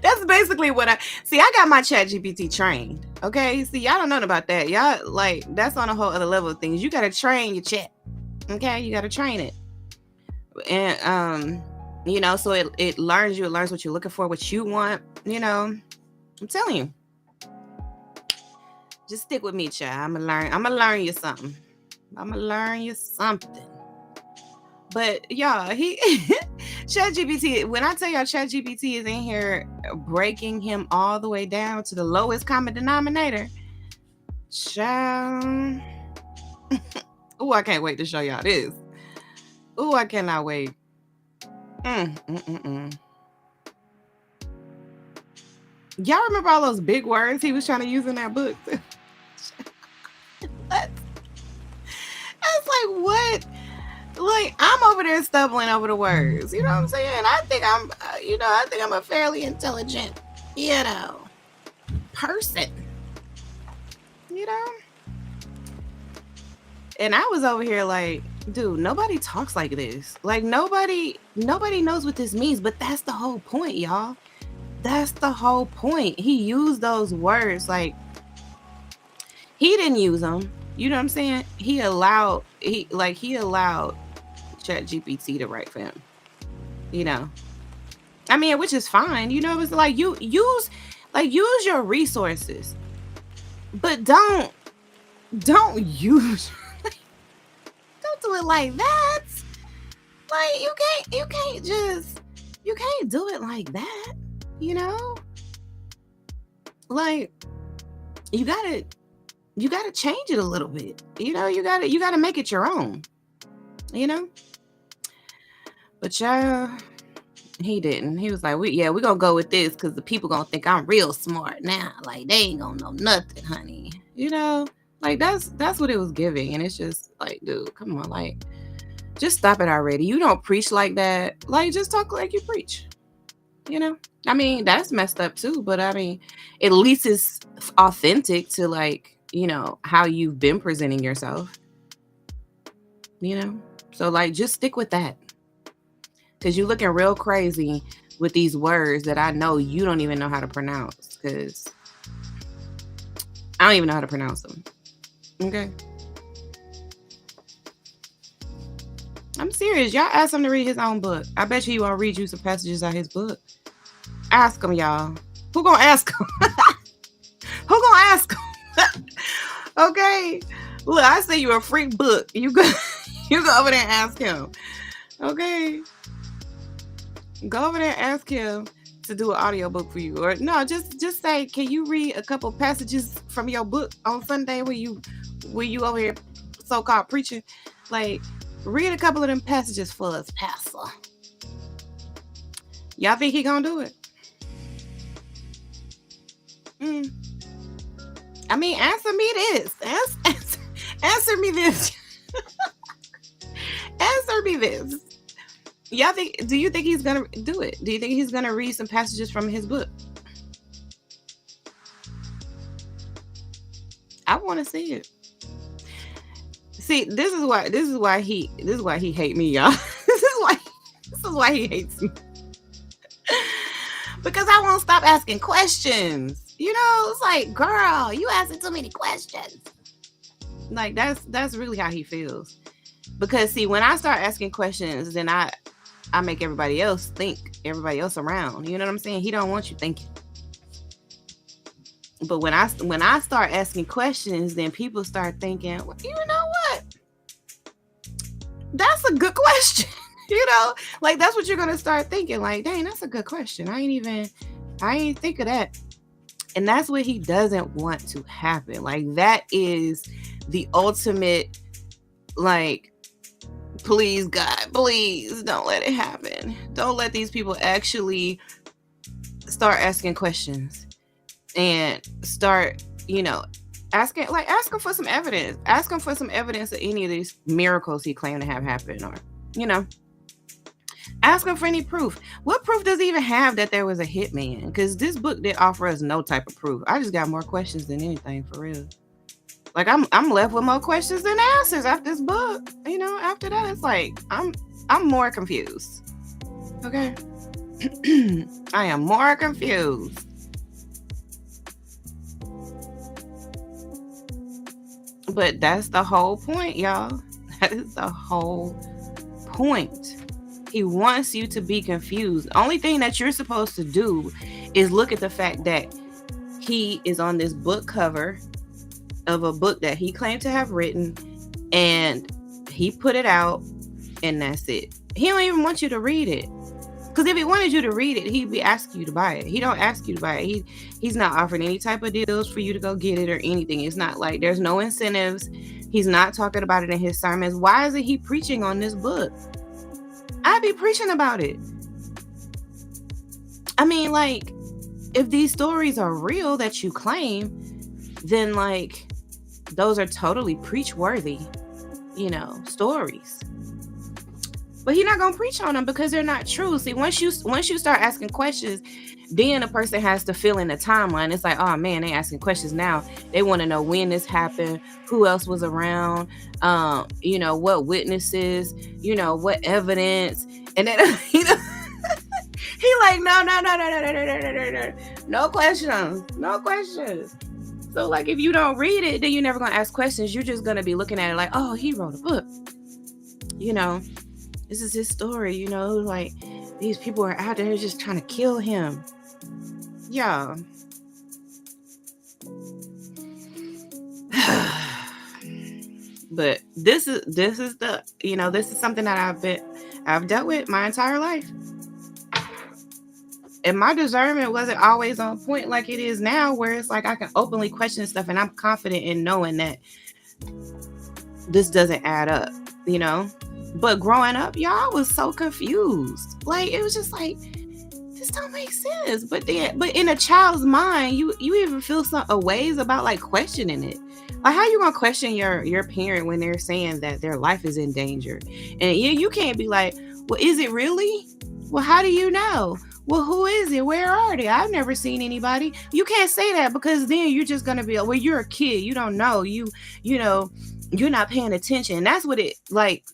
That's basically what I got my ChatGPT trained. Okay. See, y'all don't know about that. Y'all like that's on a whole other level of things. You gotta train your chat. Okay, you gotta train it. And you know, so it learns what you're looking for, what you want, you know. I'm telling you. Just stick with me, child. I'm gonna learn you something. But y'all, ChatGPT, when I tell y'all ChatGPT is in here breaking him all the way down to the lowest common denominator, child. Oh, I can't wait to show y'all this. Oh, I cannot wait. Y'all remember all those big words he was trying to use in that book? That's like, what? Like, I'm over there stumbling over the words. You know what I'm saying? I think I'm a fairly intelligent, person. And I was over here like, dude, nobody talks like this. Like, nobody knows what this means, but that's the whole point, y'all. That's the whole point. He used those words. Like, he didn't use them. You know what I'm saying? He allowed ChatGPT to write for him. I mean, which is fine. It was like, use your resources, but don't use don't do it like that. Like, you can't do it like that. Like, you gotta change it a little bit. You gotta make it your own. But yeah, he didn't. He was like, we're gonna go with this because the people gonna think I'm real smart now. Like, they ain't gonna know nothing, honey. Like, that's what it was giving. And it's just like, dude, come on, like, just stop it already. You don't preach like that. Like, just talk like you preach. I mean, that's messed up too, but I mean, at least it's authentic to, like, how you've been presenting yourself. So, like, just stick with that. Because you're looking real crazy with these words that I know you don't even know how to pronounce. Because I don't even know how to pronounce them. Okay? I'm serious. Y'all ask him to read his own book. I bet you won't read you some passages out his book. Ask him, y'all. Who gonna ask him? Who gonna ask him? Okay? Look, I say you a freak book. You go over there and ask him. Okay? Go over there and ask him to do an audiobook for you. Or no, just say, can you read a couple passages from your book on Sunday where you over here so-called preaching? Like, read a couple of them passages for us, Pastor. Y'all think he gonna do it? I mean, answer me this. Answer me this. Answer me this. Do you think he's gonna do it? Do you think he's gonna read some passages from his book? I want to see it. See, this is why he hate me, y'all. This is why he hates me. Because I won't stop asking questions. It's like, girl, you asking too many questions. Like, that's really how he feels. Because, see, when I start asking questions, then I make everybody else around. You know what I'm saying? He don't want you thinking. But when I start asking questions, then people start thinking, well, you know what? That's a good question. Like, that's what you're gonna start thinking. Like, dang, that's a good question. I ain't think of that. And that's what he doesn't want to happen. Like, that is the ultimate, like, please, God, please don't let it happen. Don't let these people actually start asking questions and start, ask them for some evidence. Ask them for some evidence of any of these miracles he claimed to have happened, or, ask him for any proof. What proof does he even have that there was a hitman? Because this book did offer us no type of proof. I just got more questions than anything, for real. Like, I'm left with more questions than answers after this book. After that, it's like I'm more confused. Okay? I am more confused. But that's the whole point, y'all. That is the whole point. He wants you to be confused. The only thing that you're supposed to do is look at the fact that he is on this book cover of a book that he claimed to have written, and he put it out, and that's it. He don't even want you to read it. Because if he wanted you to read it, he'd be asking you to buy it. He don't ask you to buy it. He's not offering any type of deals for you to go get it or anything. It's not like there's no incentives. He's not talking about it in his sermons. Why isn't he preaching on this book? I'd be preaching about it. I mean, like, if these stories are real that you claim, then like those are totally preach worthy, stories. But he's not gonna preach on them because they're not true. See, once you start asking questions, then a person has to fill in the timeline. It's like, oh man, they asking questions now. They want to know when this happened, who else was around, what witnesses, what evidence, and then he like, no questions. So like, if you don't read it, then you're never gonna ask questions. You're just gonna be looking at it like, oh, he wrote a book, This is his story, like these people are out there just trying to kill him. Yeah. But this is the, this is something that I've dealt with my entire life. And my discernment wasn't always on point like it is now, where it's like I can openly question stuff and I'm confident in knowing that this doesn't add up, But growing up, y'all, I was so confused. Like, it was just like, this don't make sense. But in a child's mind, you even feel some ways about like questioning it. Like, how you gonna question your parent when they're saying that their life is in danger? And you can't be like, well, is it really? Well, how do you know? Well, who is it? Where are they? I've never seen anybody. You can't say that, because then you're just gonna be like, well, you're a kid. You don't know. You're not paying attention. And that's what it like.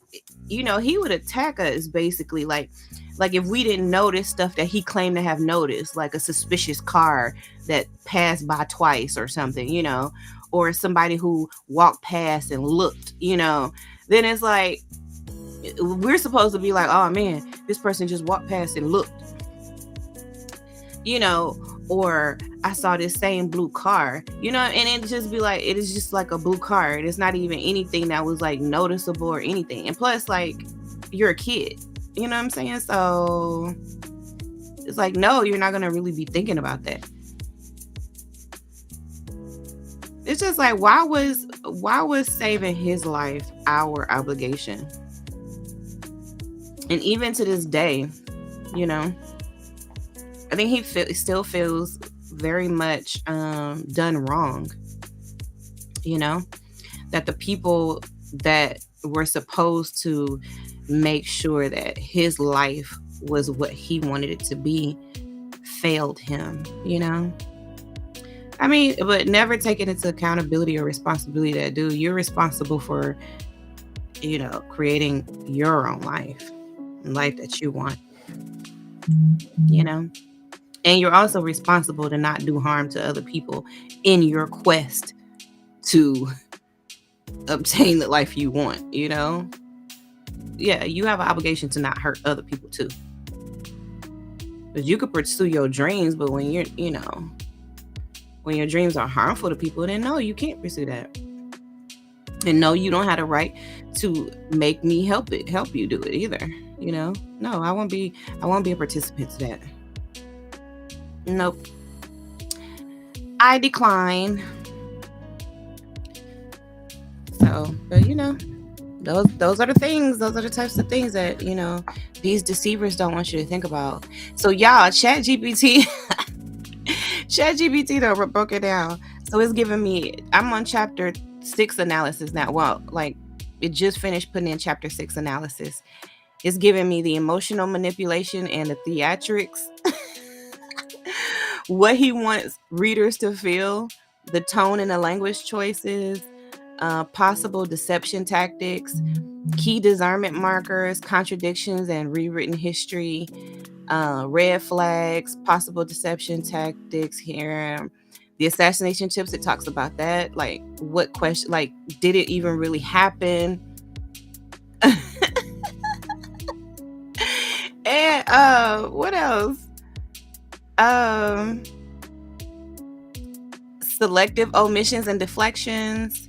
He would attack us basically, like if we didn't notice stuff that he claimed to have noticed, like a suspicious car that passed by twice or something, or somebody who walked past and looked, then it's like, we're supposed to be like, oh man, this person just walked past and looked, or I saw this same blue car, and it just be like, it is just like a blue car. It's not even anything that was like noticeable or anything. And plus, like, you're a kid, you know what I'm saying? So it's like, no, you're not going to really be thinking about that. It's just like, why was saving his life our obligation? And even to this day, I think he still feels very much done wrong, that the people that were supposed to make sure that his life was what he wanted it to be failed him, I mean, but never taking into accountability or responsibility that, dude, you're responsible for, creating your own life that you want, And you're also responsible to not do harm to other people in your quest to obtain the life you want, Yeah, you have an obligation to not hurt other people too. Because you could pursue your dreams, but when you're, when your dreams are harmful to people, then no, you can't pursue that. And no, you don't have the right to make me help you do it either. No, I won't be a participant to that. Nope. I decline. So, but those are the things. Those are the types of things that these deceivers don't want you to think about. So y'all, ChatGPT though broke it down. So it's giving me. I'm on chapter 6 analysis now. Well, like it just finished putting in chapter 6 analysis. It's giving me the emotional manipulation and the theatrics. What he wants readers to feel, the tone and the language choices, possible deception tactics, key discernment markers, contradictions and rewritten history, red flags, possible deception tactics here. The assassination tips, it talks about that. Like, what question, like, did it even really happen? And what else? selective omissions and deflections,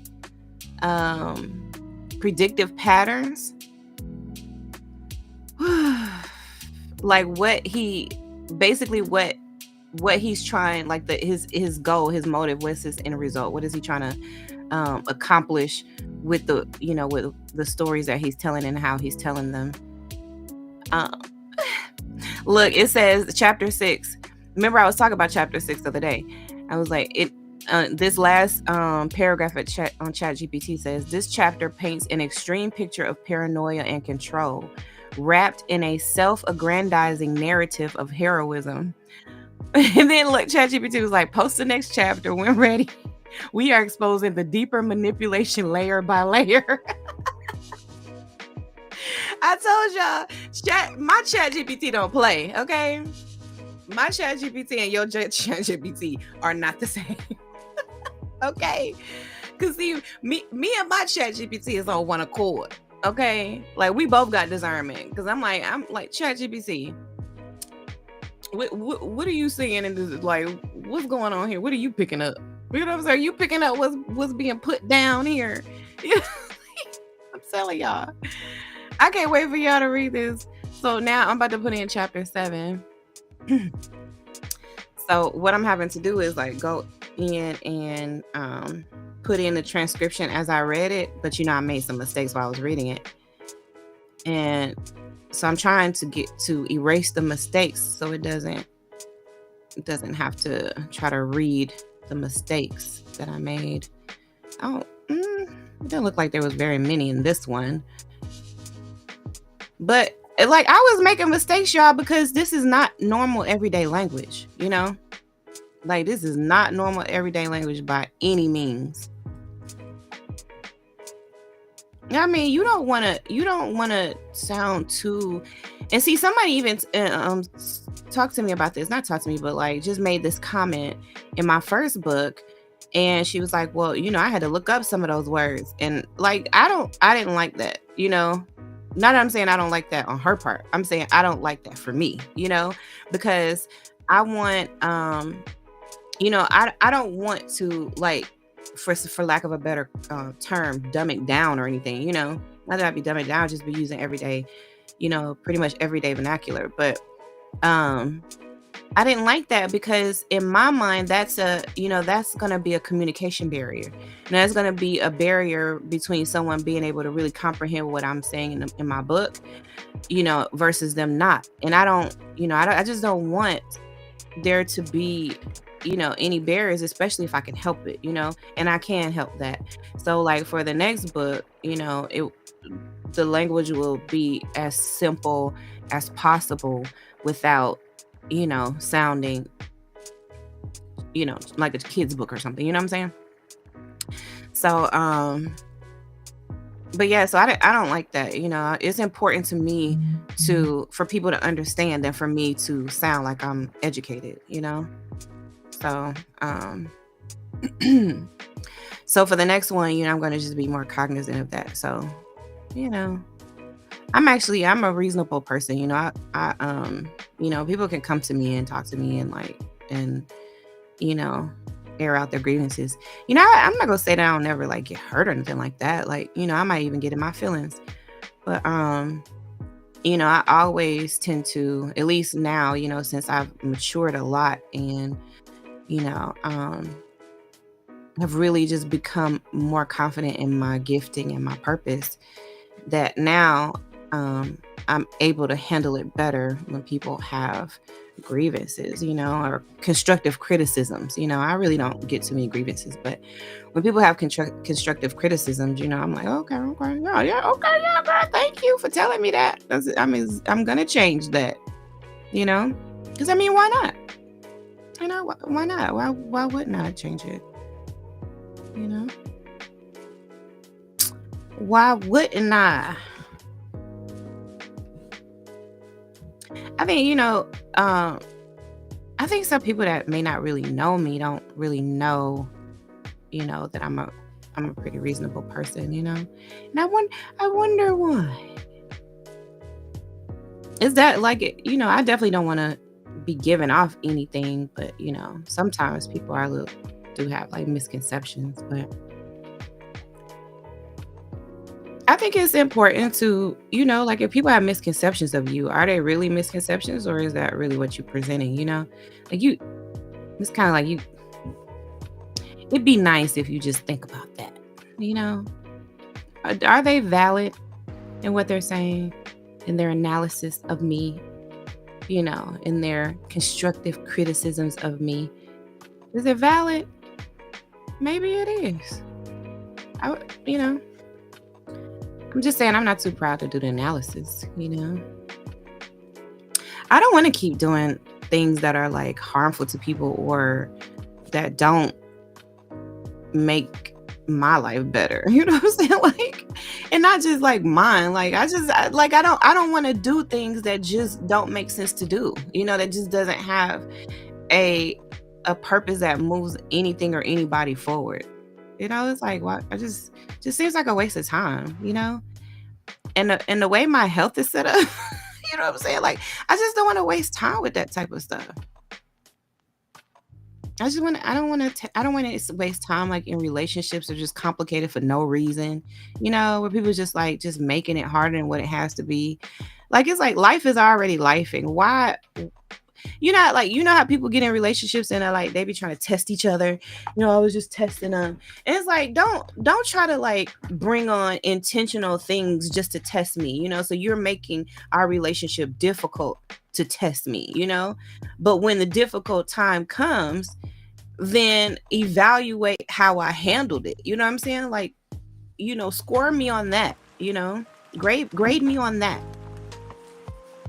predictive patterns. Like what he's trying, like his goal, his motive, what's his end result, what is he trying to accomplish with with the stories that he's telling and how he's telling them. Look, it says chapter 6. Remember, I was talking about chapter 6 the other day. I was like, this last paragraph on ChatGPT says, this chapter paints an extreme picture of paranoia and control, wrapped in a self-aggrandizing narrative of heroism. And then look, ChatGPT was like, post the next chapter when ready. We are exposing the deeper manipulation layer by layer. I told y'all, my ChatGPT don't play, okay? My ChatGPT and your ChatGPT are not the same. Okay? Because see, me and my ChatGPT is on one accord, okay? Like, we both got discernment. Because I'm like, ChatGPT, what are you seeing in this? Like, what's going on here? What are you picking up? You know what I'm saying? Are you picking up what's being put down here? I'm telling y'all. I can't wait for y'all to read this. So now I'm about to put in chapter 7. So what I'm having to do is like go in and put in the transcription as I read it. But I made some mistakes while I was reading it. And so I'm trying to get to erase the mistakes so it doesn't have to try to read the mistakes that I made. It didn't look like there was very many in this one. But like, I was making mistakes, y'all, because this is not normal everyday language, Like, this is not normal everyday language by any means. I mean, you don't want to sound too. And see, somebody even talked to me about this. Not talked to me, but like just made this comment in my first book. And she was like, well, I had to look up some of those words. And like, I didn't like that, Not that I'm saying I don't like that on her part. I'm saying I don't like that for me, because I want, I don't want to, like, for lack of a better term, dumb it down or anything, Not that I'd be dumbing it down, just be using everyday, pretty much everyday vernacular. But I didn't like that because in my mind, that's going to be a communication barrier. And that's going to be a barrier between someone being able to really comprehend what I'm saying in my book, versus them not. And I don't, I just don't want there to be, any barriers, especially if I can help it, and I can help that. So like for the next book, the language will be as simple as possible without, sounding, like a kid's book or something, you know what I'm saying? So, but yeah, so I don't like that, it's important to me for people to understand than for me to sound like I'm educated, So, so for the next one, I'm going to just be more cognizant of that. So, I'm a reasonable person, I people can come to me and talk to me and air out their grievances. I'm not gonna say that I'll never like get hurt or anything like that. Like, I might even get in my feelings. But I always tend to, at least now, since I've matured a lot and, have really just become more confident in my gifting and my purpose, that now I'm able to handle it better when people have grievances, or constructive criticisms. I really don't get too many grievances, but when people have constructive criticisms, I'm like, okay, girl, thank you for telling me that. I'm gonna change that, because why not? Why not? Why wouldn't I change it? Why wouldn't I? I think, I think some people that may not really know me don't really know, that I'm a pretty reasonable person, And I wonder why. Is that like, I definitely don't want to be giving off anything, but, sometimes people are a little do have like misconceptions, but I think it's important to, like if people have misconceptions of you, are they really misconceptions or is that really what you're presenting? Like it's kind of like it'd be nice if you just think about that, Are they valid in what they're saying, in their analysis of me, in their constructive criticisms of me? Is it valid? Maybe it is. I'm just saying I'm not too proud to do the analysis, I don't want to keep doing things that are like harmful to people or that don't make my life better. You know what I'm saying? Like, and not just like mine. Like I don't want to do things that just don't make sense to do. That just doesn't have a purpose that moves anything or anybody forward. It's like what I just seems like a waste of time, And the way my health is set up, you know what I'm saying? Like I just don't want to waste time with that type of stuff. I don't want to waste time like in relationships that are just complicated for no reason, where people just making it harder than what it has to be. Like it's like life is already lifing. Why? How people get in relationships and they be trying to test each other. I was just testing them. And it's like, don't try to like bring on intentional things just to test me, so you're making our relationship difficult to test me, but when the difficult time comes, then evaluate how I handled it. You know what I'm saying? Like, score me on that, grade me on that.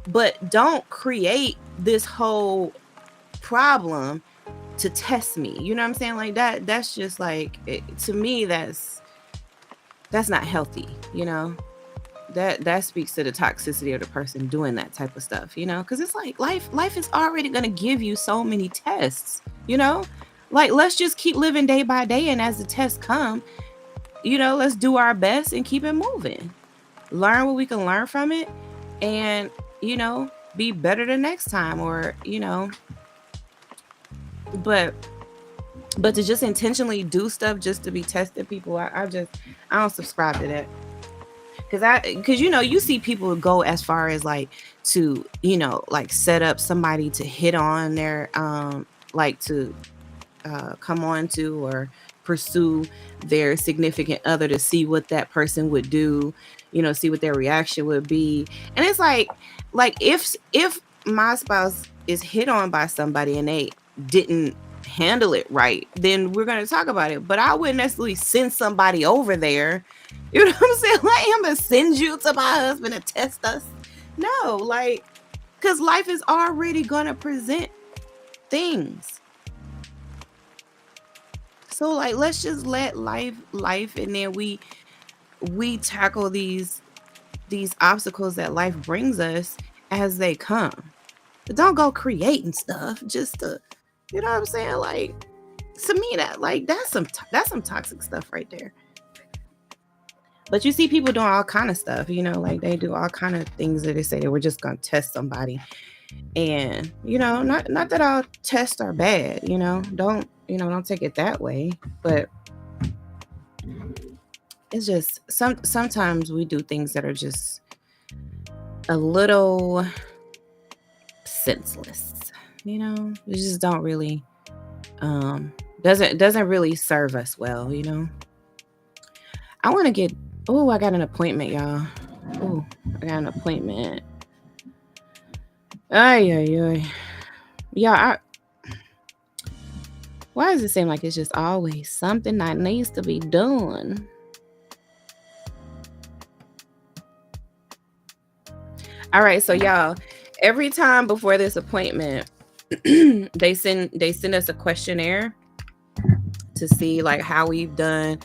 But don't create this whole problem to test me. You know what I'm saying? Like that's just like to me that's not healthy, That speaks to the toxicity of the person doing that type of stuff, because it's like life is already going to give you so many tests, Like let's just keep living day by day, and as the tests come, let's do our best and keep it moving. Learn what we can learn from it and be better the next time, or but to just intentionally do stuff just to be tested people, I don't subscribe to that. Because you see people go as far as like to like set up somebody to hit on their like to come on to or pursue their significant other to see what that person would do, see what their reaction would be. And it's like if my spouse is hit on by somebody and they didn't handle it right, then we're going to talk about it. But I wouldn't necessarily send somebody over there. You know what I'm saying? Like, I'm going to send you to my husband to test us. No, like, because life is already going to present things. So like, let's just let life, and then we tackle these obstacles that life brings us as they come. But don't go creating stuff just to, you know what I'm saying? Like, to me, that's some toxic stuff right there. But you see people doing all kind of stuff, like they do all kind of things that they say that we're just gonna test somebody. And not that all tests are bad, don't take it that way, but it's just sometimes we do things that are just a little senseless, we just don't really doesn't really serve us well. I want to get I got an appointment, y'all. I got an appointment. Ay. Yeah, why does it seem like it's just always something that needs to be done? All right, so y'all, every time before this appointment, they send us a questionnaire to see like how we've done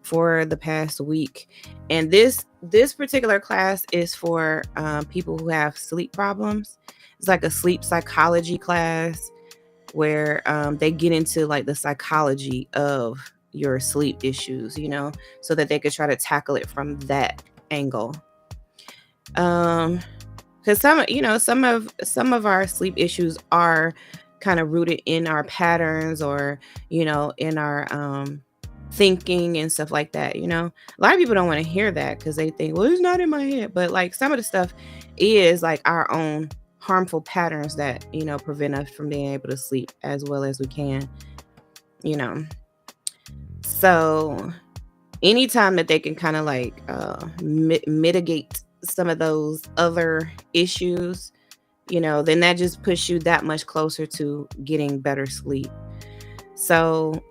for the past week. And this particular class is for people who have sleep problems. It's like a sleep psychology class where they get into like the psychology of your sleep issues, so that they could try to tackle it from that angle. Because some of our sleep issues are kind of rooted in our patterns or, in our thinking and stuff like that. A lot of people don't want to hear that because they think, well, it's not in my head. But like some of the stuff is like our own harmful patterns that, prevent us from being able to sleep as well as we can, So anytime that they can kind of like mitigate some of those other issues, then that just puts you that much closer to getting better sleep. So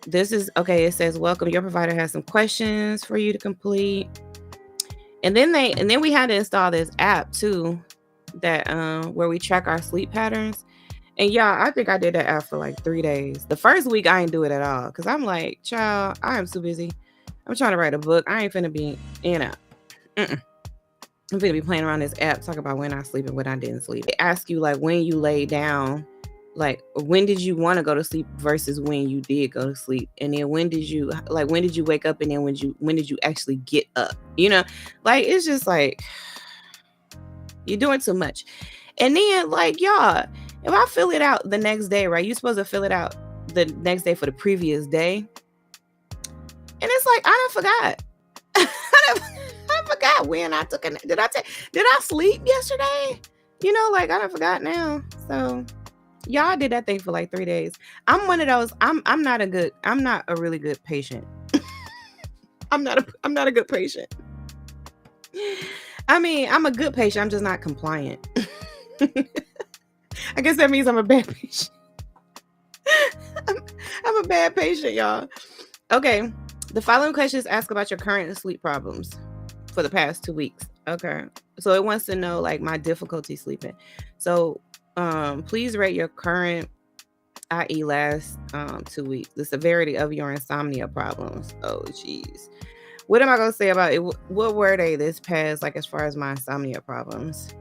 this is okay. It says, welcome. Your provider has some questions for you to complete. And then we had to install this app too, that where we track our sleep patterns. And yeah, I think I did that app for like 3 days. The first week I didn't do it at all because I'm like, child, I am too busy. I'm trying to write a book. I ain't finna be I'm gonna be playing around this app, talk about when I sleep and when I didn't sleep. They ask you like when you lay down, like when did you want to go to sleep versus when you did go to sleep, and then when did you wake up, and then when did you actually get up? Like it's just like you're doing too much. And then like y'all, if I fill it out the next day, right? You're supposed to fill it out the next day for the previous day, and it's like I done forgot. I forgot when I took a nap. Did I sleep yesterday? Like I done forgot now. So y'all did that thing for like 3 days. I'm one of those. I'm not a really good patient. I'm not a good patient. I mean, I'm a good patient. I'm just not compliant. I guess that means I'm a bad patient. I'm a bad patient, y'all. Okay. The following questions ask about your current sleep problems for the past 2 weeks. Okay. So it wants to know like my difficulty sleeping. So please rate your current, i.e. last 2 weeks, the severity of your insomnia problems. Oh, geez. What am I going to say about it? What were they this past, like as far as my insomnia problems?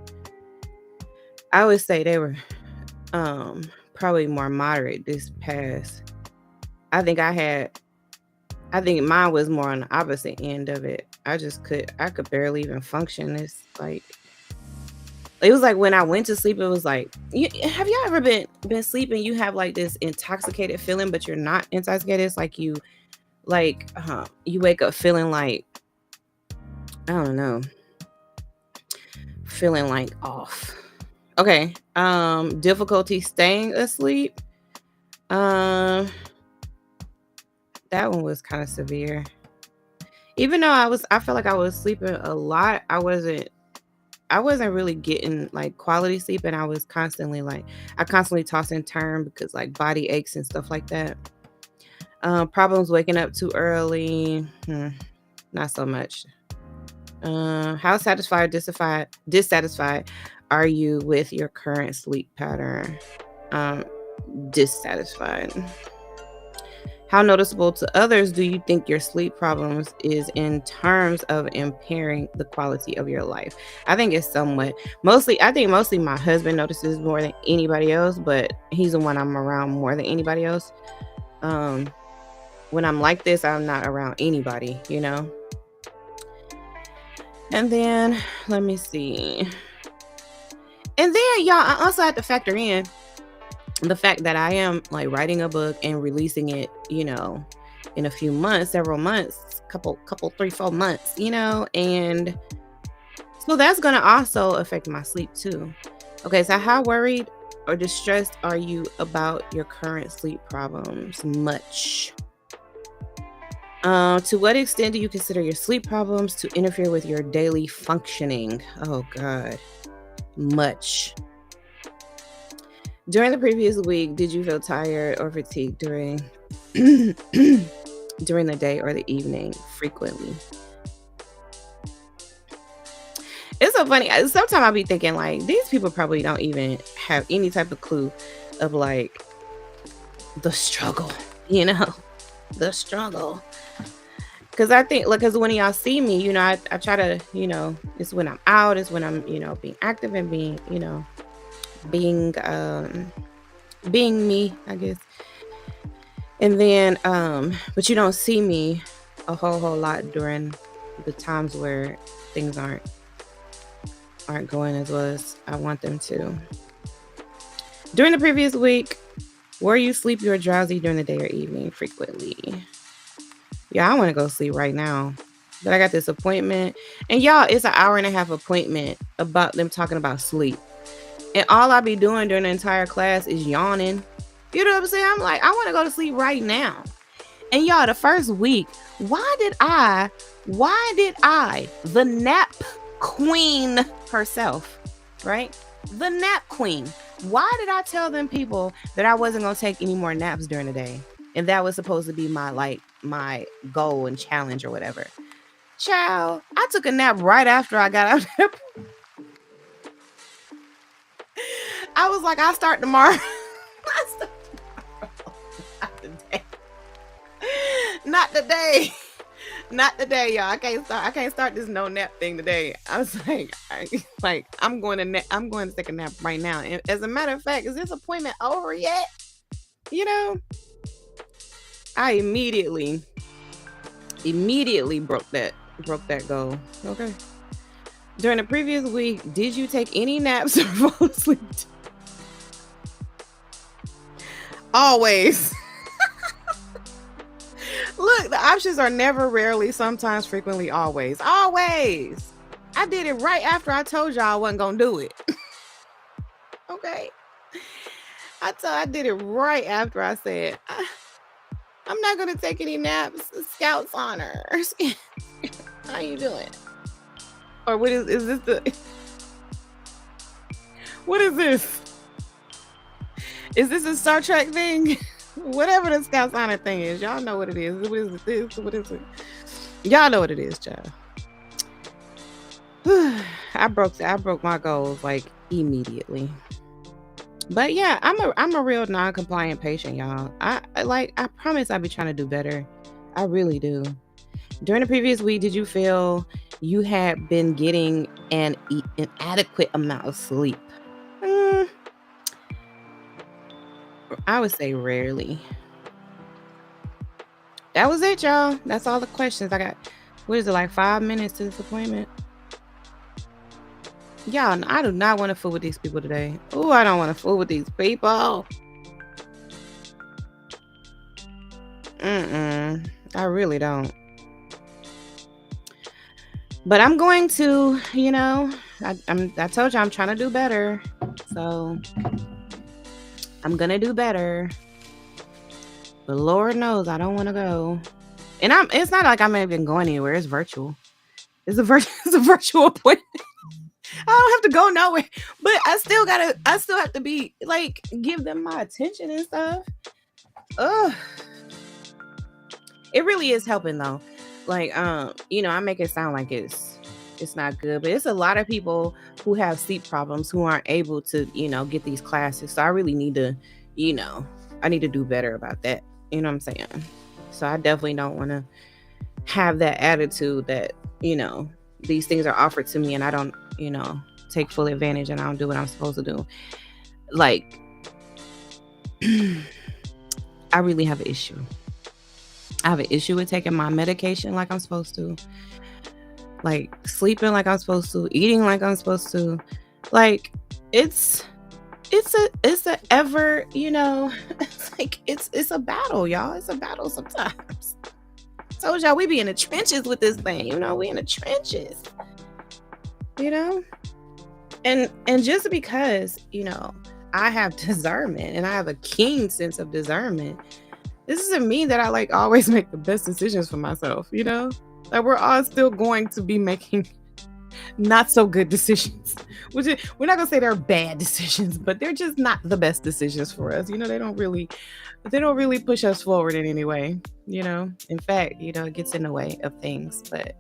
I would say they were probably more moderate this past. I think mine was more on the opposite end of it. I could barely even function. It's like, it was like when I went to sleep, it was like, have you ever been sleeping? You have like this intoxicated feeling, but you're not intoxicated. It's like you wake up feeling like, I don't know, feeling like off. Okay. Difficulty staying asleep. That one was kind of severe. Even though I felt like I was sleeping a lot, I wasn't really getting like quality sleep, and I constantly toss and turn because like body aches and stuff like that. Problems waking up too early, not so much. How satisfied or dissatisfied are you with your current sleep pattern? Dissatisfied. How noticeable to others do you think your sleep problems is in terms of impairing the quality of your life? I think it's mostly my husband notices more than anybody else, but he's the one I'm around more than anybody else. When I'm like this, I'm not around anybody, And then, let me see. And then, y'all, I also have to factor in the fact that I am like writing a book and releasing it, in a few months, several months, couple 3-4 months, and so that's going to also affect my sleep too. Okay. So how worried or distressed are you about your current sleep problems? Much. To what extent do you consider your sleep problems to interfere with your daily functioning? Oh God, much. During the previous week, did you feel tired or fatigued during the day or the evening frequently? It's so funny. Sometimes I'll be thinking like these people probably don't even have any type of clue of like the struggle, the struggle. Because I think, like, because when y'all see me, I try to, it's when I'm out, it's when I'm, being active and being, being me, I guess. And then, but you don't see me a whole lot during the times where things aren't going as well as I want them to. During the previous week, were you sleepy or drowsy during the day or evening frequently? Yeah, I want to go sleep right now. But I got this appointment. And y'all, it's an hour and a half appointment about them talking about sleep. And all I be doing during the entire class is yawning. You know what I'm saying? I'm like, I want to go to sleep right now. And y'all, the first week, why did I, the nap queen herself, right? The nap queen. Why did I tell them people that I wasn't going to take any more naps during the day? And that was supposed to be my goal and challenge or whatever. Child, I took a nap right after I got out of there. I was like, I'll start tomorrow. Not today. Not today. Not today, y'all. I can't start this no nap thing today. I was like, I'm going to take a nap right now. And as a matter of fact, is this appointment over yet? You know, I immediately broke that goal. Okay. During the previous week, did you take any naps or fall asleep? Always. Look, the options are never, rarely, sometimes, frequently, always. Always. I did it right after I told y'all I wasn't going to do it. Okay. I did it right after I said, I'm not going to take any naps. Scouts honors. How you doing? Or what is this what is this? Is this a Star Trek thing? Whatever the Scouts honor thing is, y'all know what it is. What is this? What is it? Y'all know what it is, child. I broke my goals like immediately. But yeah, I'm a real non-compliant patient, y'all. I promise I'll be trying to do better. I really do. During the previous week, did you feel you had been getting an adequate amount of sleep? I would say rarely. That was it, y'all. That's all the questions I got. What is it, like 5 minutes to this appointment? Y'all, I do not want to fool with these people today. Oh, I don't want to fool with these people. I really don't. But I'm going to, I told you I'm trying to do better. So I'm going to do better. But Lord knows I don't want to go. And it's not like I'm even going anywhere. It's virtual. It's a virtual appointment. I don't have to go nowhere. But I still have to be like, give them my attention and stuff. Ugh. It really is helping though. Like, I make it sound like it's not good, but it's a lot of people who have sleep problems who aren't able to, get these classes. So I really need to, I need to do better about that. You know what I'm saying? So I definitely don't want to have that attitude that, these things are offered to me and I don't, take full advantage and I don't do what I'm supposed to do. Like, I really have an issue. I have an issue with taking my medication like I'm supposed to, like sleeping like I'm supposed to, eating like I'm supposed to. Like it's a ever, it's like it's a battle, y'all. It's a battle sometimes. I told y'all we be in the trenches with this thing, we in the trenches. And just because, I have discernment and I have a keen sense of discernment, this doesn't mean that I like always make the best decisions for myself, Like we're all still going to be making not so good decisions. We're not gonna say they're bad decisions, but they're just not the best decisions for us. They don't really push us forward in any way, In fact, it gets in the way of things. But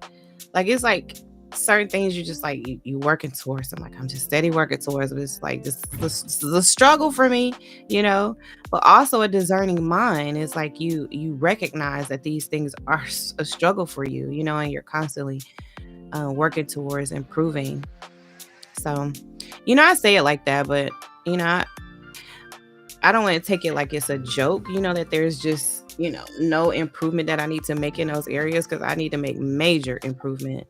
like it's like certain things you just like you working towards. I'm just steady working towards. But it's like this the struggle for me, But also a discerning mind is like you recognize that these things are a struggle for you, and you're constantly working towards improving. So, I say it like that, but I don't want to take it like it's a joke, that there's just no improvement that I need to make in those areas, because I need to make major improvement.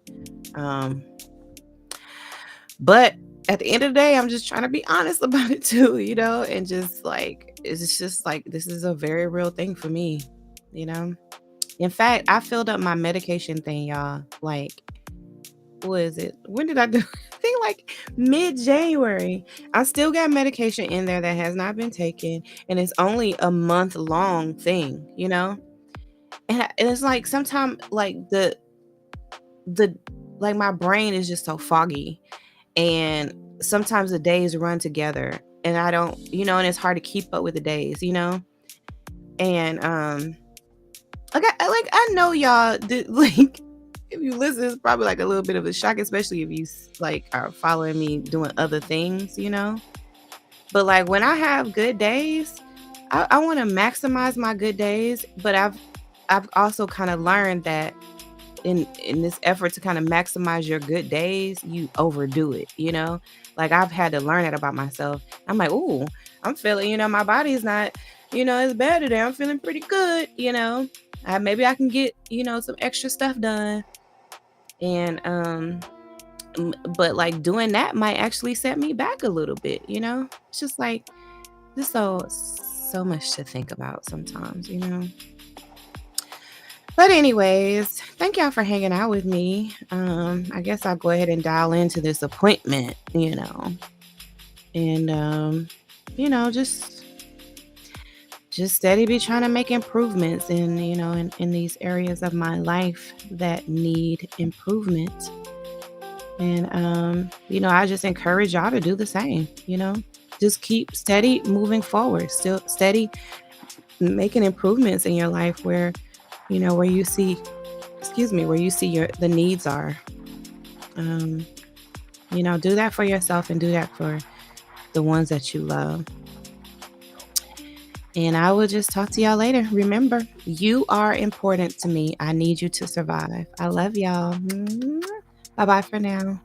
But at the end of the day, I'm just trying to be honest about it too, and just like, it's just like, this is a very real thing for me, you know? In fact, I filled up my medication thing, y'all. Like, what is it? When did I do? I think like mid-January. I still got medication in there that has not been taken, and it's only a month-long thing, And it's like sometimes like the like my brain is just so foggy, and sometimes the days run together, and I don't, and it's hard to keep up with the days, and I know y'all did, like, if you listen, it's probably like a little bit of a shock, especially if you like are following me doing other things, but like when I have good days, I want to maximize my good days, but I've also kind of learned that in this effort to kind of maximize your good days, you overdo it, Like I've had to learn that about myself. I'm like, ooh, I'm feeling, my body's not, it's bad today. I'm feeling pretty good, maybe I can get, some extra stuff done. And but like doing that might actually set me back a little bit, It's just like just so much to think about sometimes, But anyways, thank y'all for hanging out with me. I guess I'll go ahead and dial into this appointment, and just steady be trying to make improvements in these areas of my life that need improvement. And I just encourage y'all to do the same, just keep steady moving forward, still steady making improvements in your life where you see the needs are. Do that for yourself and do that for the ones that you love. And I will just talk to y'all later. Remember, you are important to me. I need you to survive. I love y'all. Bye-bye for now.